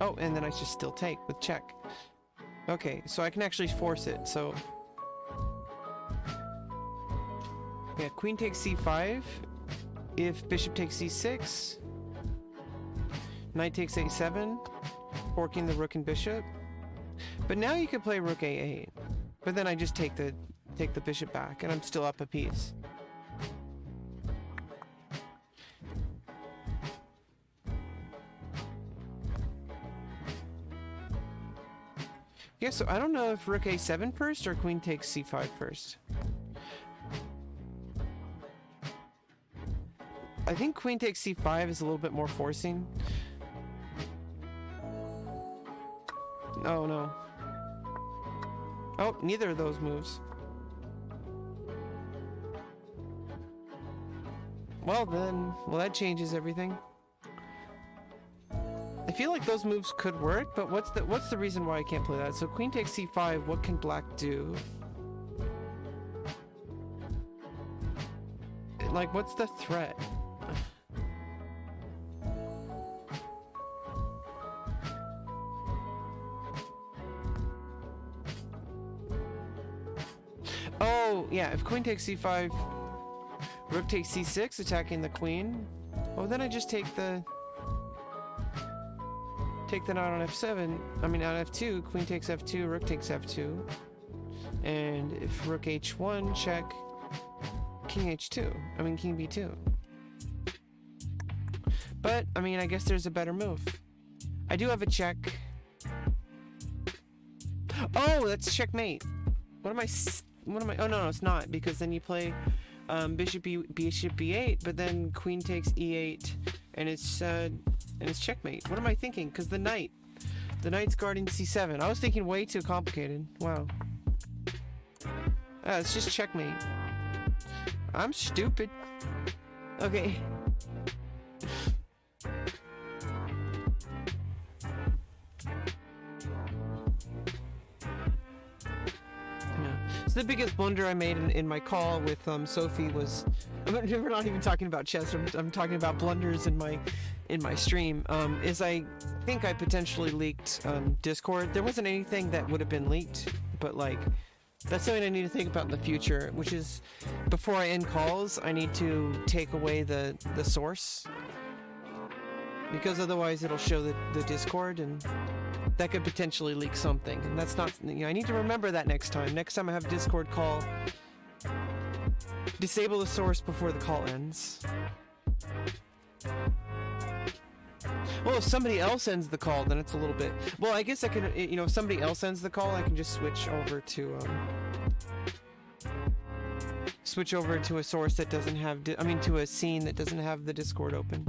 Oh, and then I just still take with check. Okay, so I can actually force it, so... Yeah, queen takes c5. If bishop takes c6. Knight takes a7. Forking the rook and bishop. But now you can play rook a8. But then I just take the bishop back, and I'm still up a piece. Yeah, so I don't know if rook a7 first or queen takes c5 first. I think queen takes c5 is a little bit more forcing. Oh, no. Oh, neither of those moves. Well then, that changes everything. I feel like those moves could work, but what's the reason why I can't play that? So queen takes c5, what can black do? Like, what's the threat? Oh, yeah, if queen takes c5, rook takes c6, attacking the queen. Oh, then I just take the knight on f7. I mean, on f2, queen takes f2, rook takes f2. And if rook h1, check, king h2. I mean, king b2. But, I mean, I guess there's a better move. I do have a check. Oh, that's checkmate. What am I... Oh, no, it's not, because then you play bishop b8, but then queen takes e8, and it's checkmate. What am I thinking? Because the knight's guarding c7. I was thinking way too complicated. Wow. It's just checkmate. I'm stupid. Okay. So the biggest blunder I made in my call with Sophie was, we're not even talking about chess. I'm talking about blunders in my stream. Is I think I potentially leaked Discord. There wasn't anything that would have been leaked, but like that's something I need to think about in the future. Which is, before I end calls, I need to take away the source, because otherwise it'll show the Discord and that could potentially leak something, and that's not, you know, I need to remember that next time. Next time I have Discord call, disable the source before the call ends. Well, if somebody else ends the call, then it's a little bit, well, I guess I can, you know, if somebody else ends the call, I can just switch over to a source that doesn't have, to a scene that doesn't have the Discord open.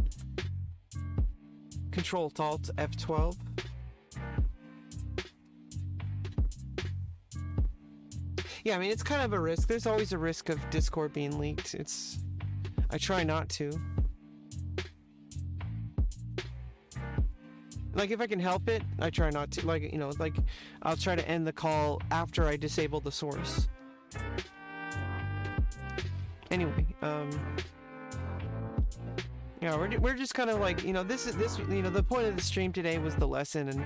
Control-Alt F12. Yeah, I mean, it's kind of a risk. There's always a risk of Discord being leaked. I try not to. Like, if I can help it, I try not to. Like, you know, like, I'll try to end the call after I disable the source. Anyway, yeah, we're just kind of like, you know, this, you know, the point of the stream today was the lesson, and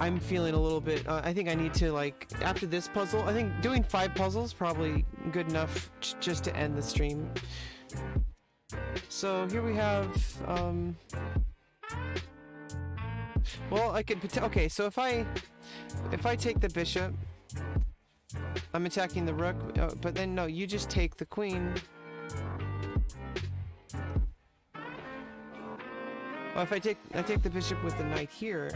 I'm feeling a little bit, I think I need to, like, after this puzzle, I think doing 5 puzzles probably good enough just to end the stream. So here we have, well, I could, okay, so if I take the bishop, I'm attacking the rook, but then no, you just take the queen. Well, if I take the bishop with the knight here.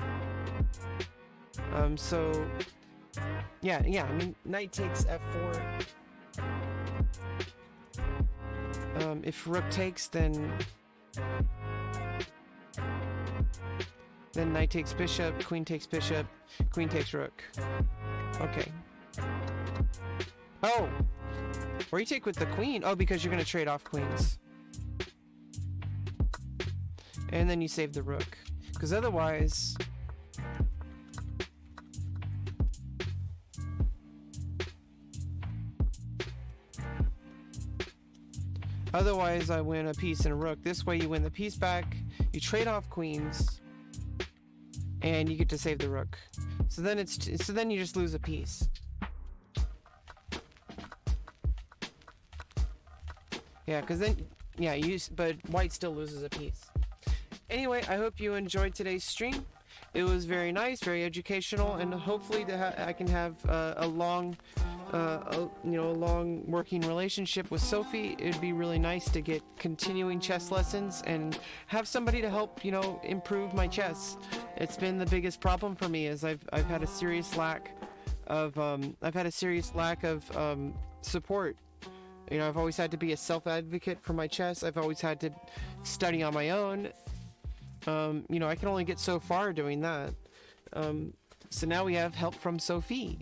So yeah, I mean, knight takes f4. If rook takes, then knight takes bishop, queen takes rook. Okay. Oh! Or you take with the queen. Oh, because you're gonna trade off queens. And then you save the rook. Because otherwise... Otherwise, I win a piece and a rook. This way you win the piece back, you trade off queens, and you get to save the rook. So then you just lose a piece. Yeah, because then, yeah, but white still loses a piece. Anyway, I hope you enjoyed today's stream. It was very nice, very educational, and hopefully I can have a long working relationship with Sophie. It'd be really nice to get continuing chess lessons and have somebody to help, you know, improve my chess. It's been the biggest problem for me, is I've had a serious lack of support. You know, I've always had to be a self-advocate for my chess. I've always had to study on my own. You know, I can only get so far doing that. So now we have help from Sophie,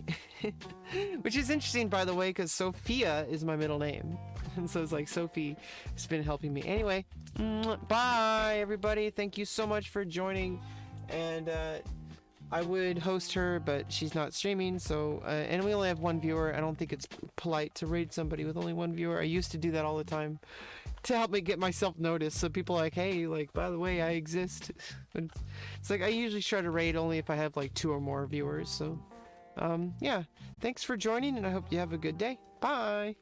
which is interesting, by the way, because Sophia is my middle name. And so it's like Sophie has been helping me. Anyway, bye, everybody. Thank you so much for joining. And I would host her, but she's not streaming. So, and we only have 1 viewer. I don't think it's polite to raid somebody with only 1 viewer. I used to do that all the time to help me get myself noticed. So people are like, hey, like, by the way, I exist. It's like, I usually try to raid only if I have like 2 or more viewers. So Yeah, thanks for joining, and I hope you have a good day. Bye!